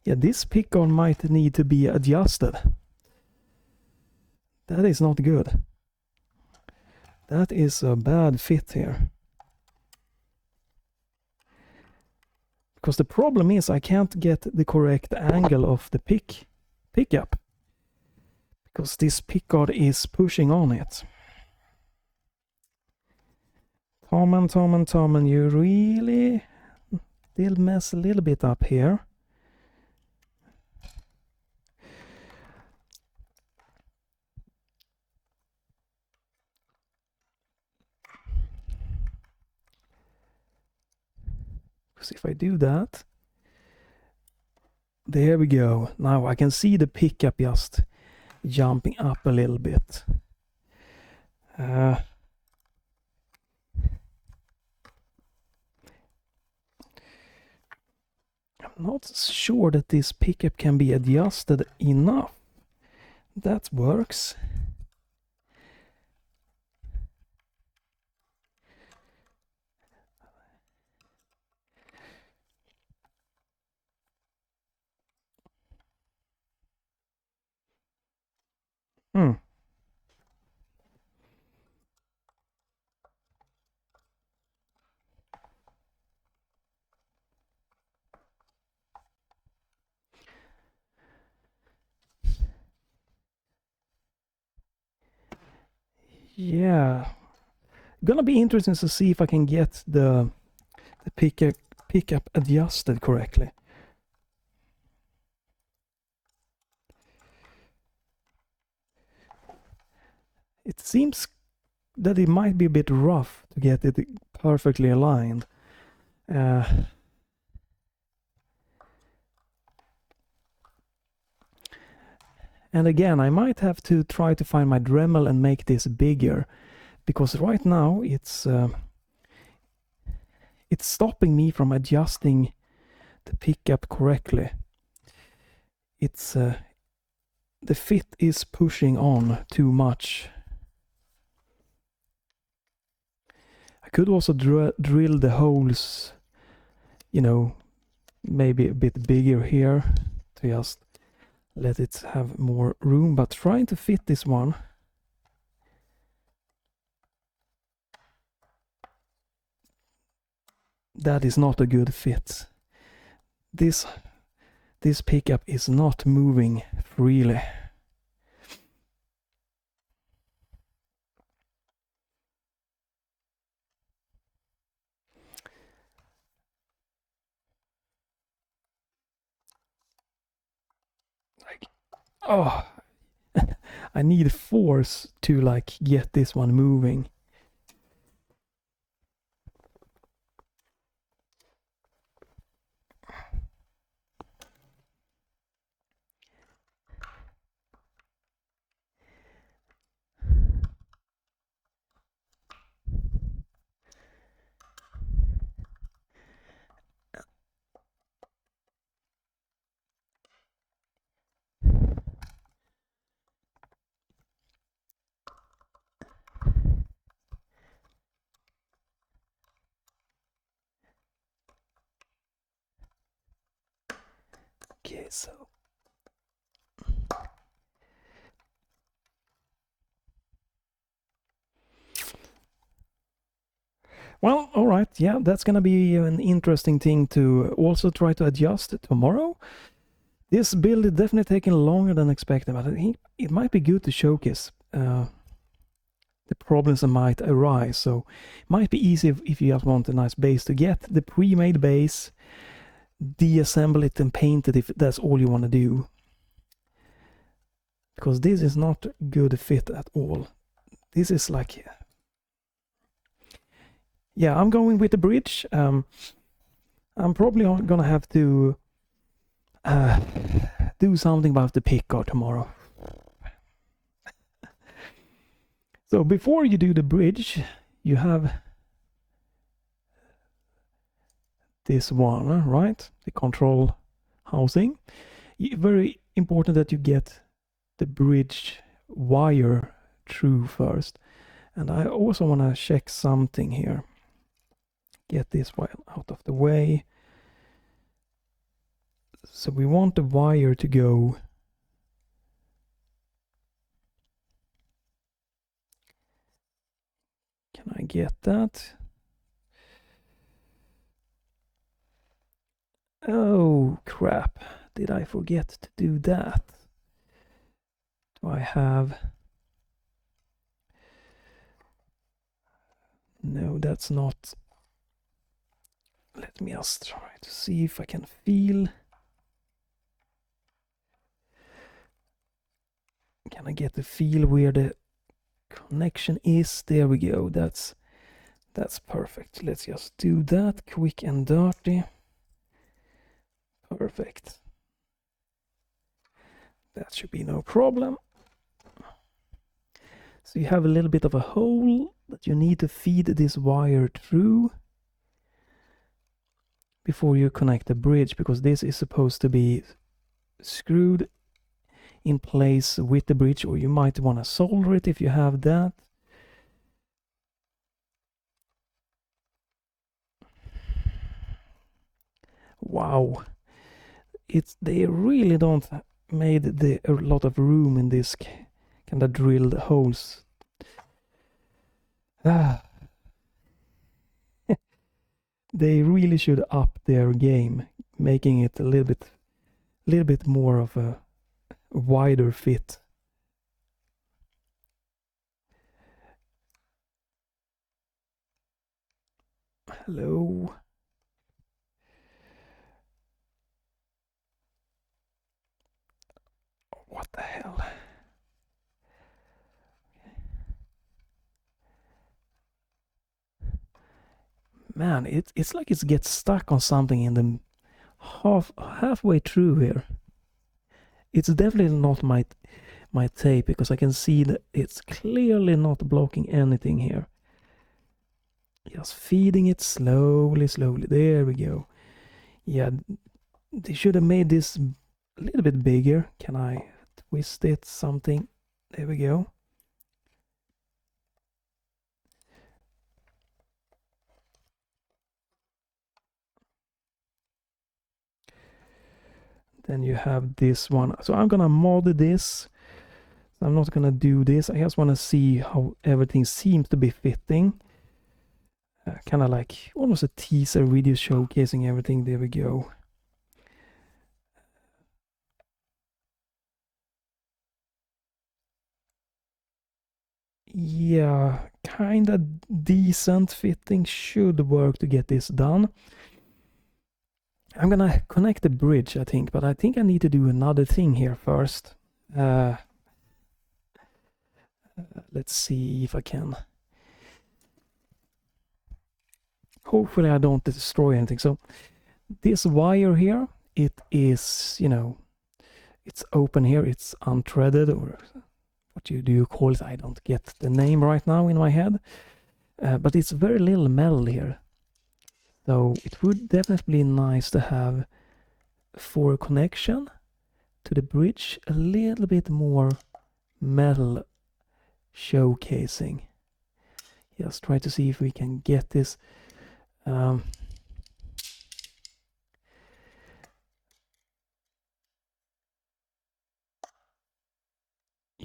Yeah, this pickguard might need to be adjusted. That is not good. That is a bad fit here. Because the problem is I can't get the correct angle of the pickup. Because this pickguard is pushing on it. Thomann, you really did mess a little bit up here. Because if I do that, there we go. Now I can see the pickup just jumping up a little bit. I'm not sure that this pickup can be adjusted enough. That works. Hmm. Yeah, gonna be interesting to see if I can get the pickup adjusted correctly. It seems that it might be a bit rough to get it perfectly aligned. And again, I might have to try to find my Dremel and make this bigger, because right now it's stopping me from adjusting the pickup correctly. It's the fit is pushing on too much. I could also drill the holes, you know, maybe a bit bigger here to just let it have more room, but trying to fit this one, that is not a good fit. This pickup is not moving freely. Like, oh, I need force to like get this one moving. Okay, so well, all right, yeah, that's gonna be an interesting thing to also try to adjust tomorrow. This build is definitely taking longer than expected, but I think it might be good to showcase the problems that might arise. So it might be easy if you just want a nice base to get the pre-made base, deassemble it and paint it if that's all you want to do. Because this is not good fit at all. This is like, yeah, I'm going with the bridge. I'm probably gonna have to do something about the pickguard tomorrow. So before you do the bridge, you have this one, right? The control housing. Very important that you get the bridge wire through first. And I also want to check something here. Get this wire out of the way. So we want the wire to go Can I get that? Oh crap, did I forget to do that? Do I have... No, that's not... Let me just try to see if I can feel... Can I get the feel where the connection is? There we go, that's perfect. Let's just do that quick and dirty. Perfect. That should be no problem. So you have a little bit of a hole that you need to feed this wire through before you connect the bridge, because this is supposed to be screwed in place with the bridge, or you might want to solder it if you have that. Wow, they really don't made a lot of room in this kind of drilled holes. They really should up their game, making it a little bit more of a wider fit. Hello. What the hell? Man, it's like it gets stuck on something in the halfway through here. It's definitely not my tape, because I can see that it's clearly not blocking anything here. Just feeding it slowly. There we go. Yeah, they should have made this a little bit bigger. Can I twist it something? There we go. Then you have this one. So I'm gonna mod this. I'm not gonna do this. I just want to see how everything seems to be fitting. Kind of like almost a teaser video showcasing everything. There we go. Yeah, kind of decent fitting. Should work to get this done. I'm gonna connect the bridge, I think, but I think I need to do another thing here first. Let's see if I can. Hopefully I don't destroy anything. So this wire here, it is, you know, it's open here, it's unthreaded, or what do you call it? I don't get the name right now in my head. But it's very little metal here. So it would definitely be nice to have, for a connection to the bridge, a little bit more metal showcasing. Just try to see if we can get this.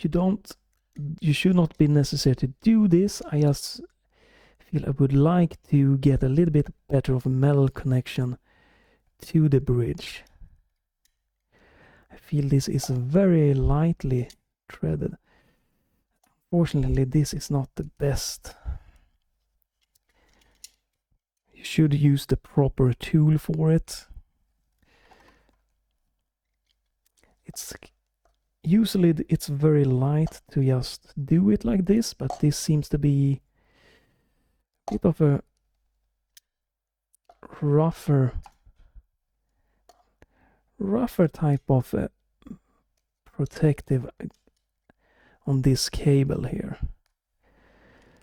You should not be necessary to do this. I just feel I would like to get a little bit better of a metal connection to the bridge. I feel this is very lightly threaded. Fortunately, this is not the best. You should use the proper tool for it. Usually it's very light to just do it like this, but this seems to be a bit of a rougher type of protective on this cable here.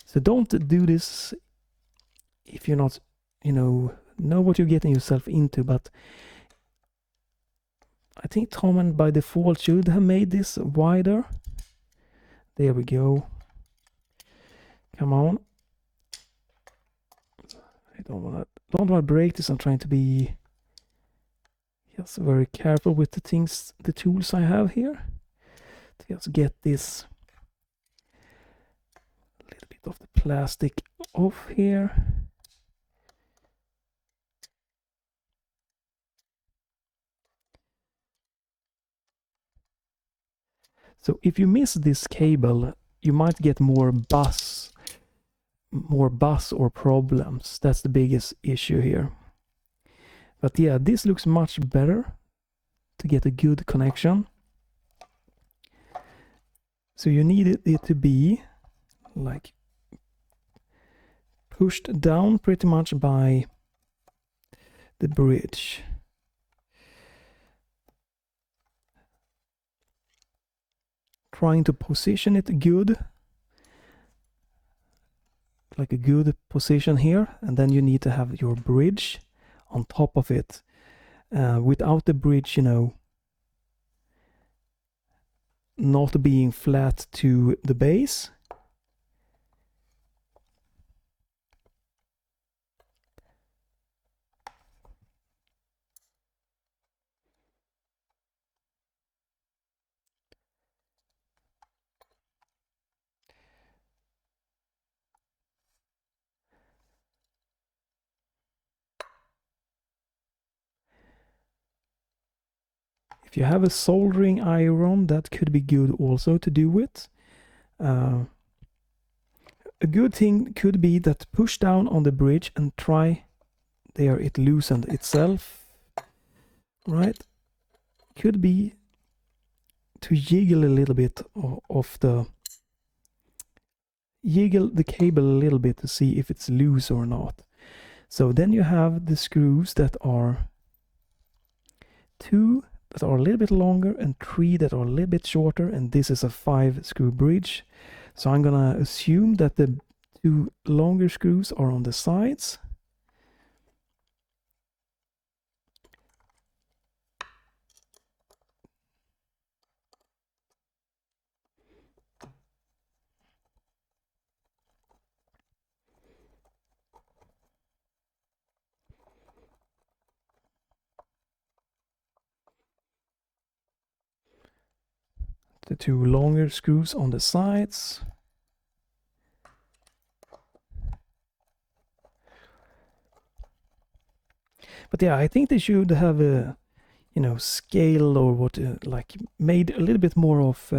So don't do this if you're not, know what you're getting yourself into. But I think Thomann by default should have made this wider. There we go. Come on. I don't want to break this. I'm trying to be just very careful with the tools I have here. To just get this a little bit of the plastic off here. So if you miss this cable, you might get more buzz or problems. That's the biggest issue here. But yeah, this looks much better to get a good connection. So you need it to be like pushed down pretty much by the bridge. Trying to position it good, like a good position here, and then you need to have your bridge on top of it. Without the bridge, not being flat to the base. If you have a soldering iron, that could be good also to do it. A good thing could be that push down on the bridge and try, there it loosened itself, right? Could be to jiggle a little bit of the, jiggle the cable a little bit to see if it's loose or not. So then you have the screws that are 2 that are a little bit longer and 3 that are a little bit shorter, and this is a 5 screw bridge. So I'm gonna assume that the 2 longer screws are on the sides. The 2 longer screws on the sides. But yeah, I think they should have a, you know, scale or what, like made a little bit more of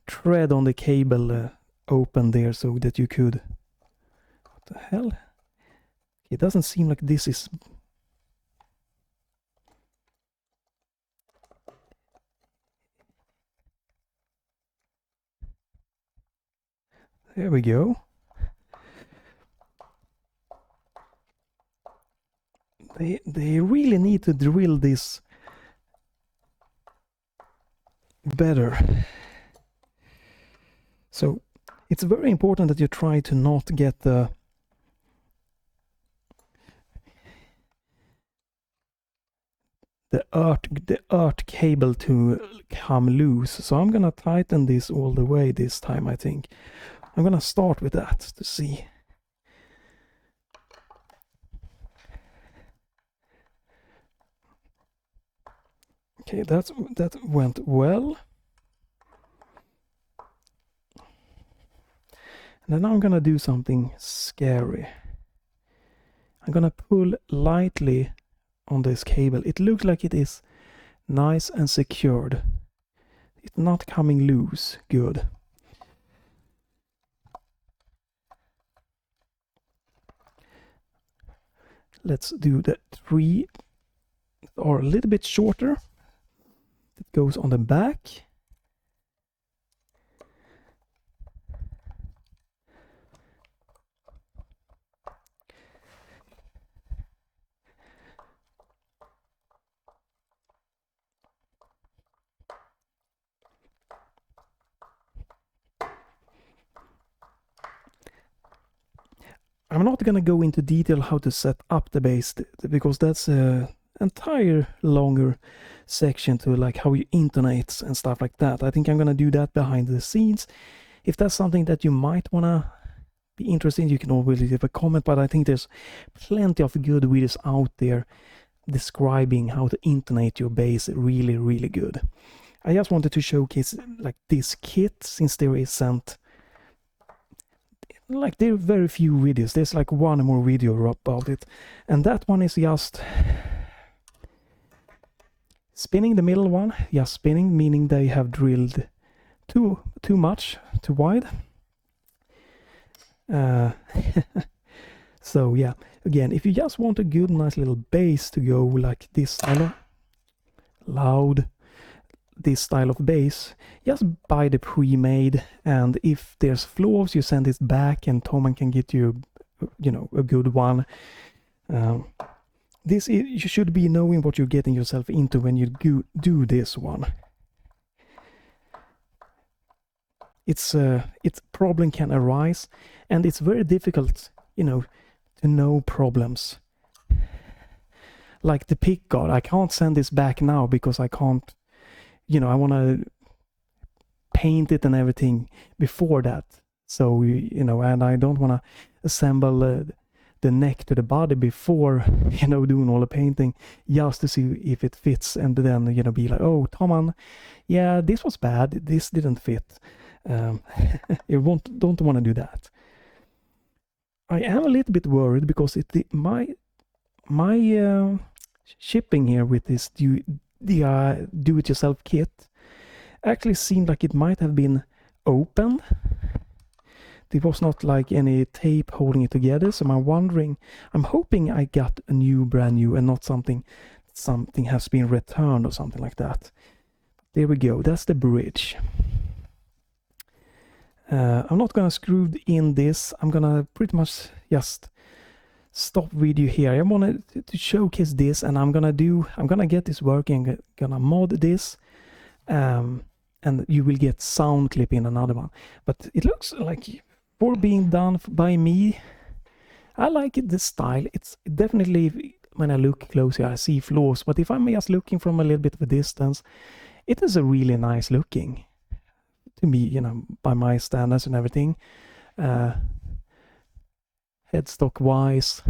thread on the cable open there so that you could, what the hell? It doesn't seem like this is, there we go. They really need to drill this better. So it's very important that you try to not get the earth cable to come loose. So I'm gonna tighten this all the way this time, I think. I'm gonna start with that to see. Okay, that went well. And then I'm gonna do something scary. I'm gonna pull lightly on this cable. It looks like it is nice and secured. It's not coming loose. Good. Let's do the 3 or a little bit shorter. It goes on the back. I'm not gonna go into detail how to set up the base because that's a entire longer section to like how you intonate and stuff like that. I think I'm gonna do that behind the scenes. If that's something that you might wanna be interested in, you can always leave a comment, but I think there's plenty of good videos out there describing how to intonate your bass really, really good. I just wanted to showcase like this kit since there isn't, like, there are very few videos. There's like one more video about it, and that one is just spinning the middle one. Just spinning, meaning they have drilled too much, too wide. So yeah, again, if you just want a good nice little bass to go like this style of loud, this style of bass, just buy the pre-made, and if there's flaws you send it back and Thomann can get you, you know, a good one. This is, you should be knowing what you're getting yourself into when you do this one. It's problem can arise, and it's very difficult, you know, to know problems. Like the Pickguard, I can't send this back now because I can't, you know, I want to paint it and everything before that. So, you know, and I don't want to assemble the neck to the body before, you know, doing all the painting, just to see if it fits, and then, you know, be like, oh, Thomann, yeah, this was bad, this didn't fit. You don't want to do that. I am a little bit worried because my shipping here with this the do-it-yourself kit actually seemed like it might have been opened. There was not like any tape holding it together, so I'm hoping I got a brand new and not something has been returned or something like that. There we go, that's the bridge. I'm not gonna screw in this. I'm gonna pretty much just stop video here. I wanted to showcase this, and I'm gonna get this working. I'm gonna mod this, and you will get sound clip in another one. But it looks like, for being done by me, I like the style. It's definitely, when I look closer, I see flaws, but if I'm just looking from a little bit of a distance, it is a really nice looking to me, you know, by my standards and everything. Headstock wise,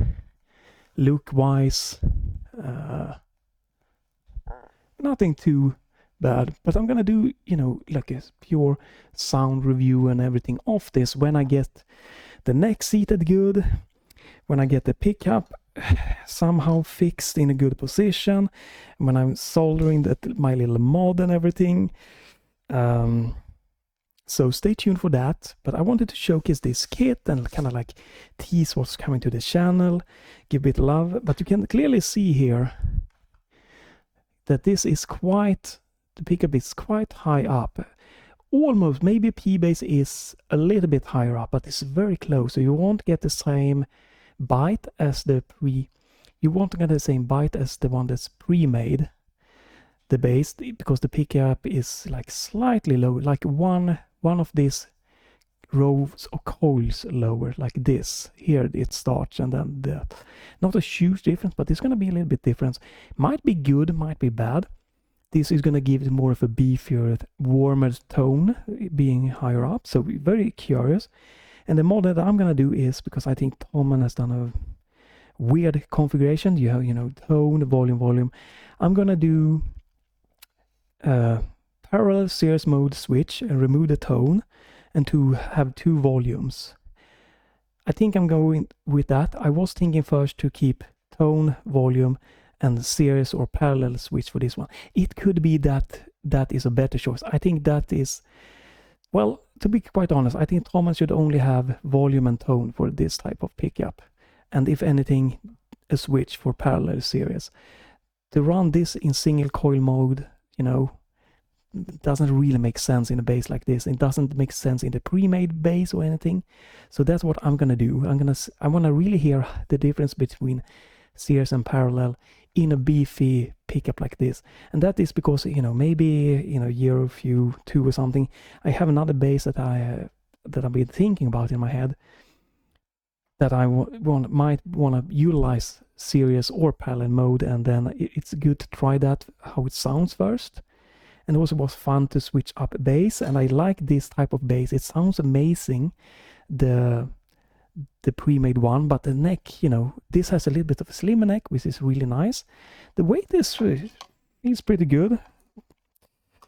look wise, nothing too bad, but I'm gonna do, you know, like a pure sound review and everything of this when I get the neck seated good, when I get the pickup somehow fixed in a good position, when I'm soldering my little mod and everything. So stay tuned for that, but I wanted to showcase this kit and kind of like tease what's coming to the channel, give it love. But you can clearly see here that this is the pickup is quite high up. Almost, maybe P-Bass is a little bit higher up, but it's very close, so you won't get the same bite as the one that's pre-made, the bass, because the pickup is like slightly low, like one of these rows or coils lower, like this. Here it starts, and then that. Not a huge difference, but it's gonna be a little bit difference. Might be good, might be bad. This is gonna give it more of a beefier, warmer tone, being higher up. So very curious. And the mod that I'm gonna do is, because I think Thomann has done a weird configuration. You have, you know, tone, volume. I'm gonna do parallel series mode switch and remove the tone, and to have 2 volumes. I think I'm going with that. I was thinking first to keep tone, volume, and series or parallel switch for this one. It could be that is a better choice. I think that is, well, to be quite honest, I think Thomann should only have volume and tone for this type of pickup, and if anything, a switch for parallel series. To run this in single coil mode, you know, doesn't really make sense in a bass like this. It doesn't make sense in the pre-made bass or anything. So that's what I'm gonna do. I want to really hear the difference between series and parallel in a beefy pickup like this. And that is because, you know, maybe in a year or two or something, I have another bass that I've been thinking about in my head, that I might want to utilize series or parallel mode, and then it's good to try that, how it sounds first. And it also was fun to switch up bass, and I like this type of bass. It sounds amazing, the pre-made one, but the neck, you know, this has a little bit of a slimmer neck, which is really nice. The weight is pretty good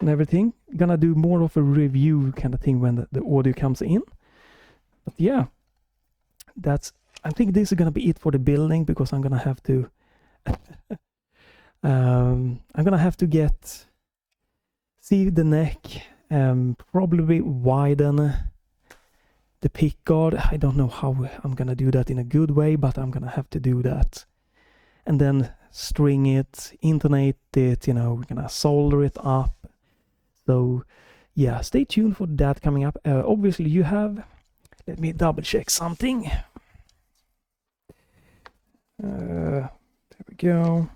and everything. Gonna do more of a review kind of thing when the audio comes in. But yeah, I think this is gonna be it for the building, because I'm gonna have to see the neck, probably widen the pickguard. I don't know how I'm gonna do that in a good way, but I'm gonna have to do that. And then string it, intonate it, you know, we're gonna solder it up. So yeah, stay tuned for that coming up. Obviously you have, let me double check something. There we go.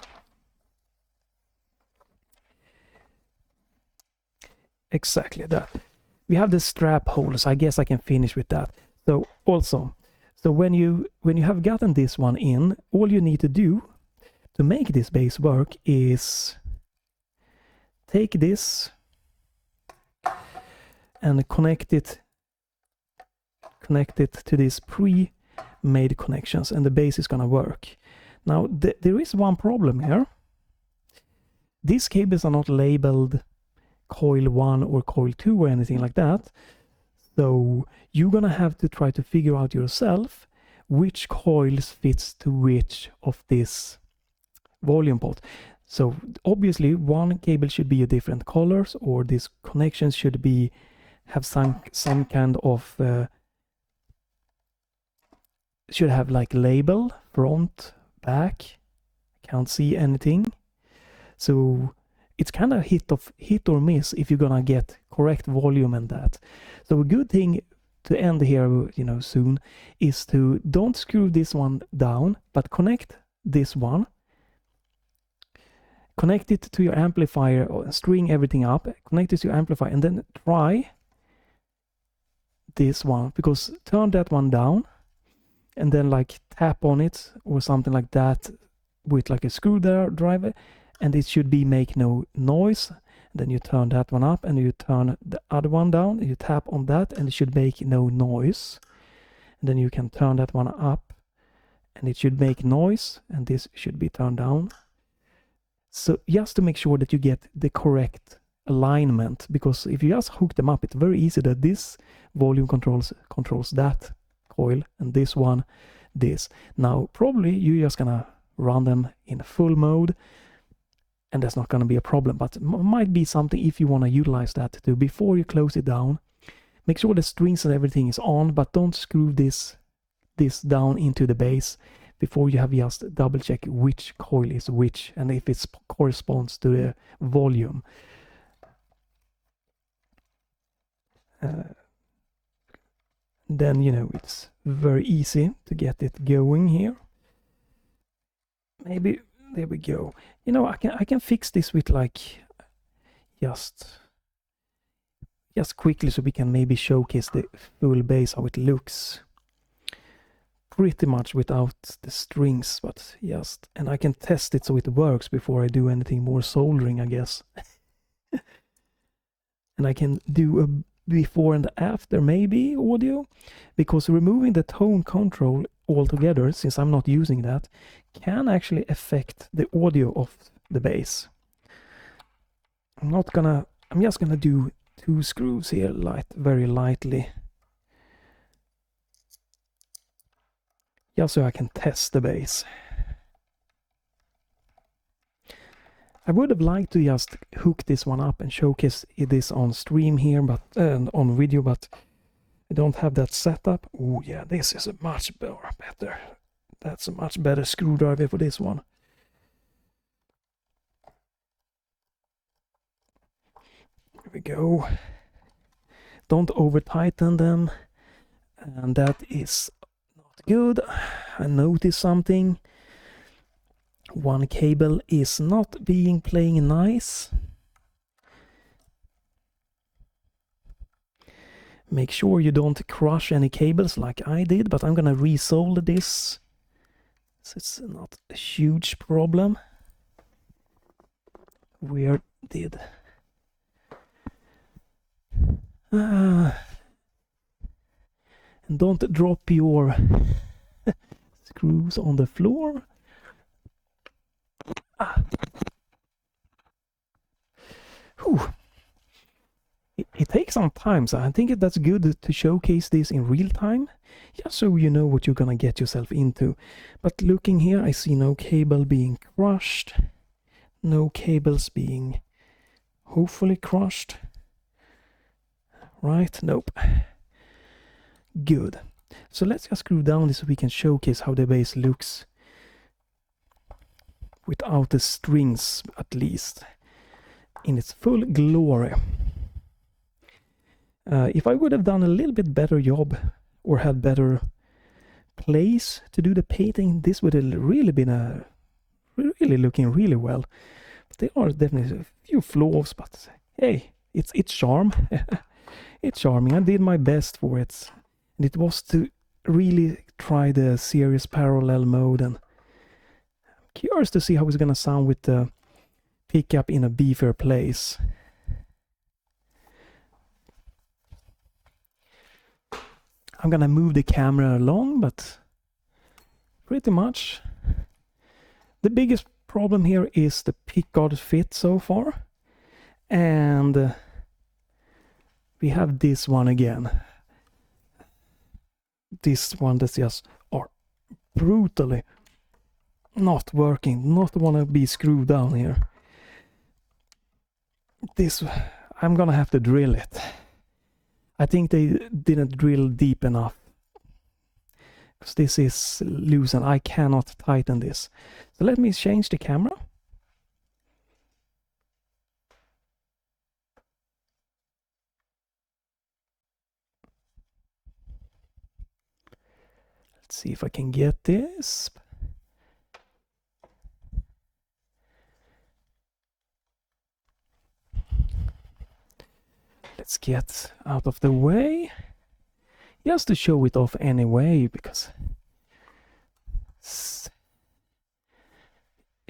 Exactly that. We have the strap holders. I guess I can finish with that. So also, when you have gotten this one in, all you need to do to make this bass work is take this and connect it to these pre-made connections, and the bass is gonna work. Now there is one problem here. These cables are not labeled coil 1 or coil 2 or anything like that, so you're gonna have to try to figure out yourself which coils fits to which of this volume pot. So obviously one cable should be a different colors, or this connection should be have some kind of should have like label, front, back. Can't see anything. So it's kind of hit or miss if you're gonna get correct volume and that. So a good thing to end here, you know, soon, is to don't screw this one down, but connect this one. Connect it to your amplifier, or string everything up, connect it to your amplifier, and then try this one, because turn that one down and then like tap on it or something like that with like a screwdriver, and it should be make no noise. Then you turn that one up and you turn the other one down, you tap on that and it should make no noise. And then you can turn that one up and it should make noise, and this should be turned down. So just to make sure that you get the correct alignment, because if you just hook them up, it's very easy that this volume controls that coil and this one this. Now probably you're just gonna run them in full mode and that's not gonna be a problem, but might be something if you want to utilize that too. Before you close it down, make sure the strings and everything is on, but don't screw this down into the base before you have just double check which coil is which and if it corresponds to the volume. Then, you know, it's very easy to get it going here. Maybe there we go. You know, I can fix this with like just quickly, so we can maybe showcase the full bass, how it looks. Pretty much without the strings, but just, and I can test it so it works before I do anything more soldering, I guess. And I can do a before and after maybe audio, because removing the tone control altogether, since I'm not using that, can actually affect the audio of the bass. I'm just gonna do 2 screws here, very lightly, just so I can test the bass. I would have liked to just hook this one up and showcase this on stream here, but on video, but I don't have that set up. Oh yeah, this is a much better. That's a much better screwdriver for this one. Here we go. Don't over tighten them, and that is not good. I noticed something. One cable is not playing nice. Make sure you don't crush any cables like I did, but I'm gonna resolder this, so it's not a huge problem. Where did and don't drop your screws on the floor. It takes some time, so I think that's good to showcase this in real time, just so you know what you're gonna get yourself into. But looking here, I see no cable being crushed, no cables being hopefully crushed. Right? Nope. Good. So let's just screw down this so we can showcase how the bass looks without the strings, at least in its full glory. If I would have done a little bit better job or had better place to do the painting, this would have really been really looking really well. But there are definitely a few flaws, but hey, it's charm. It's charming. I did my best for it, and it was to really try the series parallel mode, and I'm curious to see how it's gonna sound with the pickup in a beefier place. I'm gonna move the camera along, but pretty much the biggest problem here is the pickguard fit so far, and we have this one again. This one that's just brutally not working, not want to be screwed down here. This, I'm gonna have to drill it. I think they didn't drill deep enough, because this is loose and I cannot tighten this. So let me change the camera. Let's see if I can get this. Let's get out of the way, just to show it off anyway, because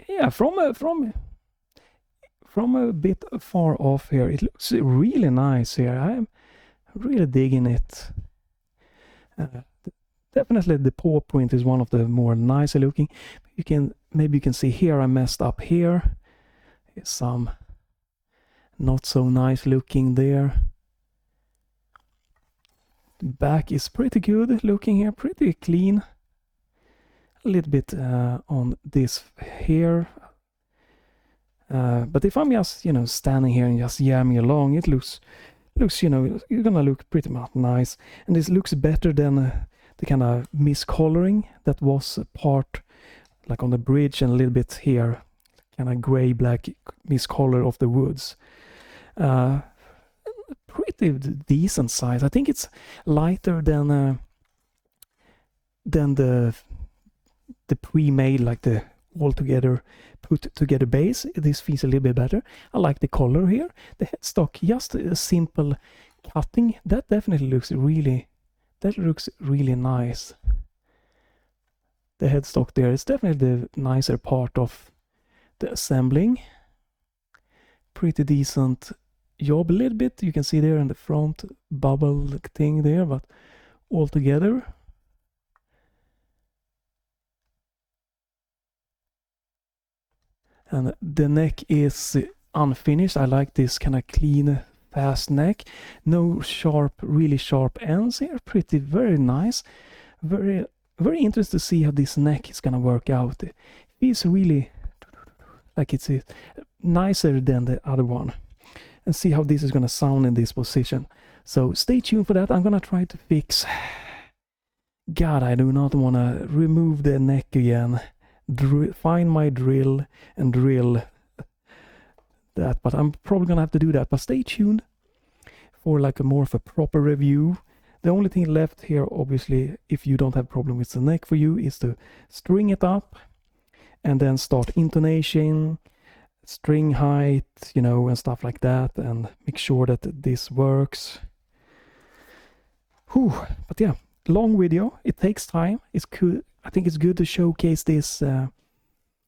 yeah, from a bit far off here, it looks really nice here. I'm really digging it. Definitely the paw print is one of the more nicer looking. Maybe you can see here I messed up here. Here's some not so nice looking there. The back is pretty good looking here, pretty clean. A little bit on this here. But if I'm just, standing here and just jamming along, it looks, you're gonna look pretty much nice. And this looks better than the kind of miscoloring that was a part, like on the bridge and a little bit here, kind of gray-black miscolor of the woods. Pretty decent size. I think it's lighter than the pre-made, like the all-together put-together base. This feels a little bit better. I like the color here. The headstock, just a simple cutting. That definitely looks really nice. The headstock there is definitely the nicer part of the assembling. Pretty decent job, a little bit. You can see there in the front bubble thing there, but all together. And the neck is unfinished. I like this kind of clean, fast neck. No really sharp ends here. Very nice. Very interested to see how this neck is gonna work out. It feels really like it's nicer than the other one. And see how this is gonna sound in this position. So stay tuned for that. I'm gonna try to fix. God, I do not want to remove the neck again. Find my drill and drill that, but I'm probably gonna have to do that. But stay tuned for like more of a proper review. The only thing left here, obviously, if you don't have problem with the neck for you, is to string it up and then start intonation, string height, and stuff like that, and make sure that this works. Whew. But yeah, long video. It takes time. It's cool. I think it's good to showcase this in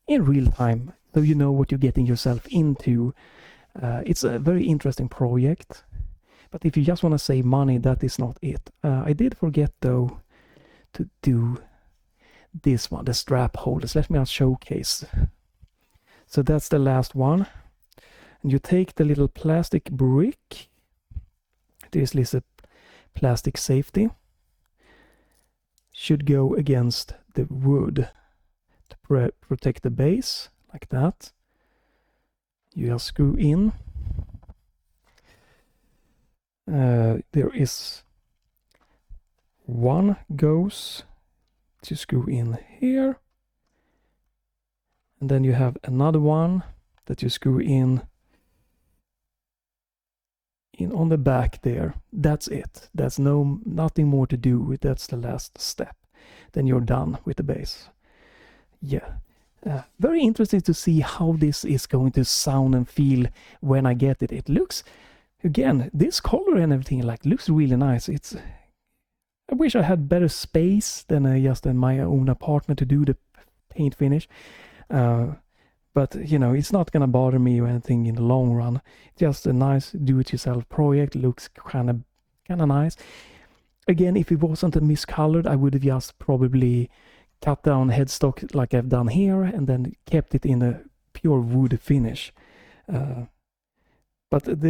real time, so you know what you're getting yourself into. It's a very interesting project, but if you just want to save money, that is not it. I did forget though to do this one, the strap holders. Let me showcase. So that's the last one, and you take the little plastic brick. This is a plastic safety. Should go against the wood to protect the base, like that. You just screw in. There is one goes to screw in here, and then you have another one that you screw in on the back there. That's it. That's nothing more to do. That's the last step. Then you're done with the base. Yeah. Very interesting to see how this is going to sound and feel when I get it. It looks, again, this color and everything looks really nice. I wish I had better space than just in my own apartment to do the paint finish. But it's not gonna bother me or anything in the long run. Just a nice do-it-yourself project. Looks kind of nice. Again, if it wasn't a miscolored, I would have just probably cut down headstock like I've done here, and then kept it in a pure wood finish. But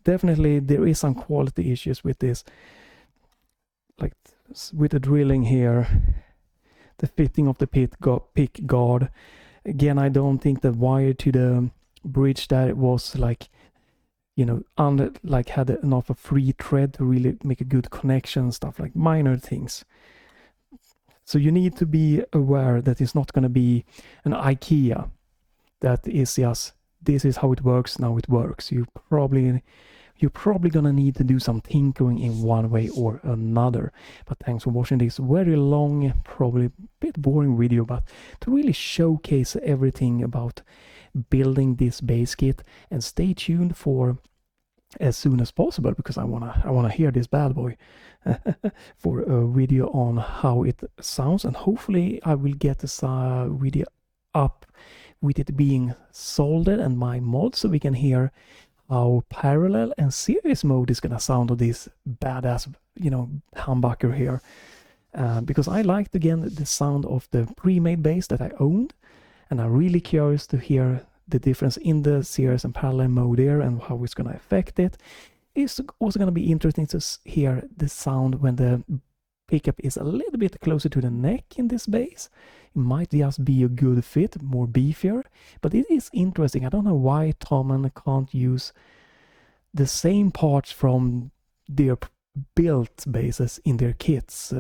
definitely there is some quality issues with this, like with the drilling here. the fitting of the pickguard. Again, I don't think the wire to the bridge that it was like, you know, had enough of free thread to really make a good connection, stuff like minor things. So you need to be aware that it's not going to be an IKEA that is just, this is how it works, now it works. You're probably gonna need to do some tinkering in one way or another. But thanks for watching this very long, probably a bit boring video, but to really showcase everything about building this bass kit. And stay tuned for as soon as possible, because I wanna hear this bad boy for a video on how it sounds. And hopefully I will get this video up with it being soldered and my mod, so we can hear how parallel and series mode is gonna sound of this badass, you know, humbucker here. Because I liked again the sound of the pre-made bass that I owned, and I'm really curious to hear the difference in the series and parallel mode here and how it's gonna affect it. It's also gonna be interesting to hear the sound when the pickup is a little bit closer to the neck in this bass. It might just be a good fit, more beefier, but it is interesting. I don't know why Thomann can't use the same parts from their built basses in their kits.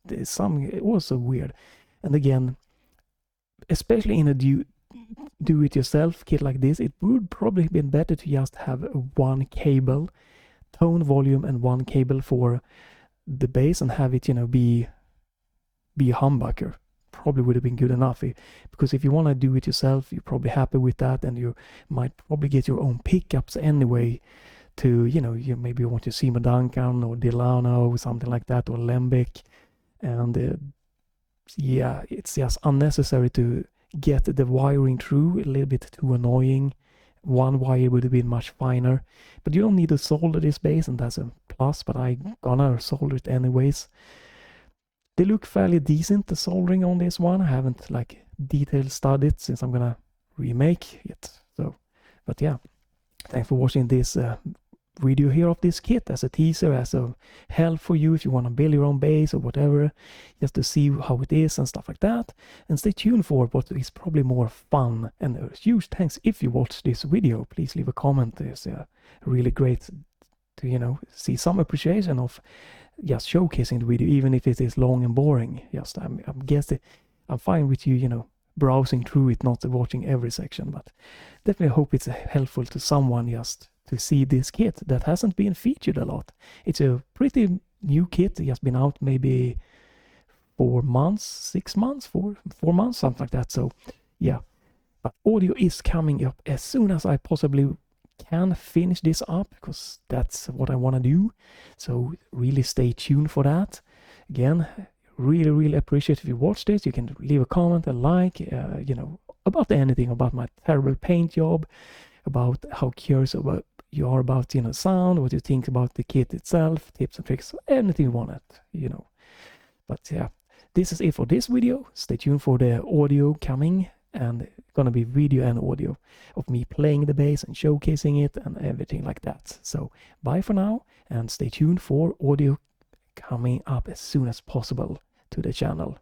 There's something also weird. And again, especially in a do-it-yourself kit like this, it would probably have been better to just have one cable, tone, volume, and one cable for the bass, and have it, you know, be a humbucker. Probably would have been good enough, because if you want to do it yourself, you're probably happy with that, and you might probably get your own pickups anyway to, you know, you maybe want to see Duncan or Delano or something like that, or Lembeck. And yeah, it's just unnecessary to get the wiring through, a little bit too annoying. One wire would have been much finer, but you don't need to solder this bass, and that's a plus, but I'm gonna solder it anyways. They look fairly decent, the soldering on this one. I haven't like detailed studied since I'm gonna remake it. So, but yeah, thanks for watching this video here of this kit as a teaser, as a help for you if you want to build your own bass or whatever, just to see how it is and stuff like that. And stay tuned for what is probably more fun. And a huge thanks if you watched this video. Please leave a comment. It's really great to, you know, see some appreciation of just showcasing the video, even if it is long and boring. Just I'm guessing I'm fine with you, you know, browsing through it, not watching every section, but definitely hope it's helpful to someone just to see this kit that hasn't been featured a lot. It's a pretty new kit. It has been out maybe 4 months, 6 months, 4 months, something like that. So yeah, but audio is coming up as soon as I possibly can finish this up, because that's what I want to do. So really stay tuned for that. Again, really appreciate if you watch this. You can leave a comment, a like, you know, about anything, about my terrible paint job, about how curious about you are about, you know, sound, what you think about the kit itself, tips and tricks, anything you want it, you know. But yeah, this is it for this video. Stay tuned for the audio coming, and it's gonna be video and audio of me playing the bass and showcasing it and everything like that. So bye for now, and stay tuned for audio coming up as soon as possible to the channel.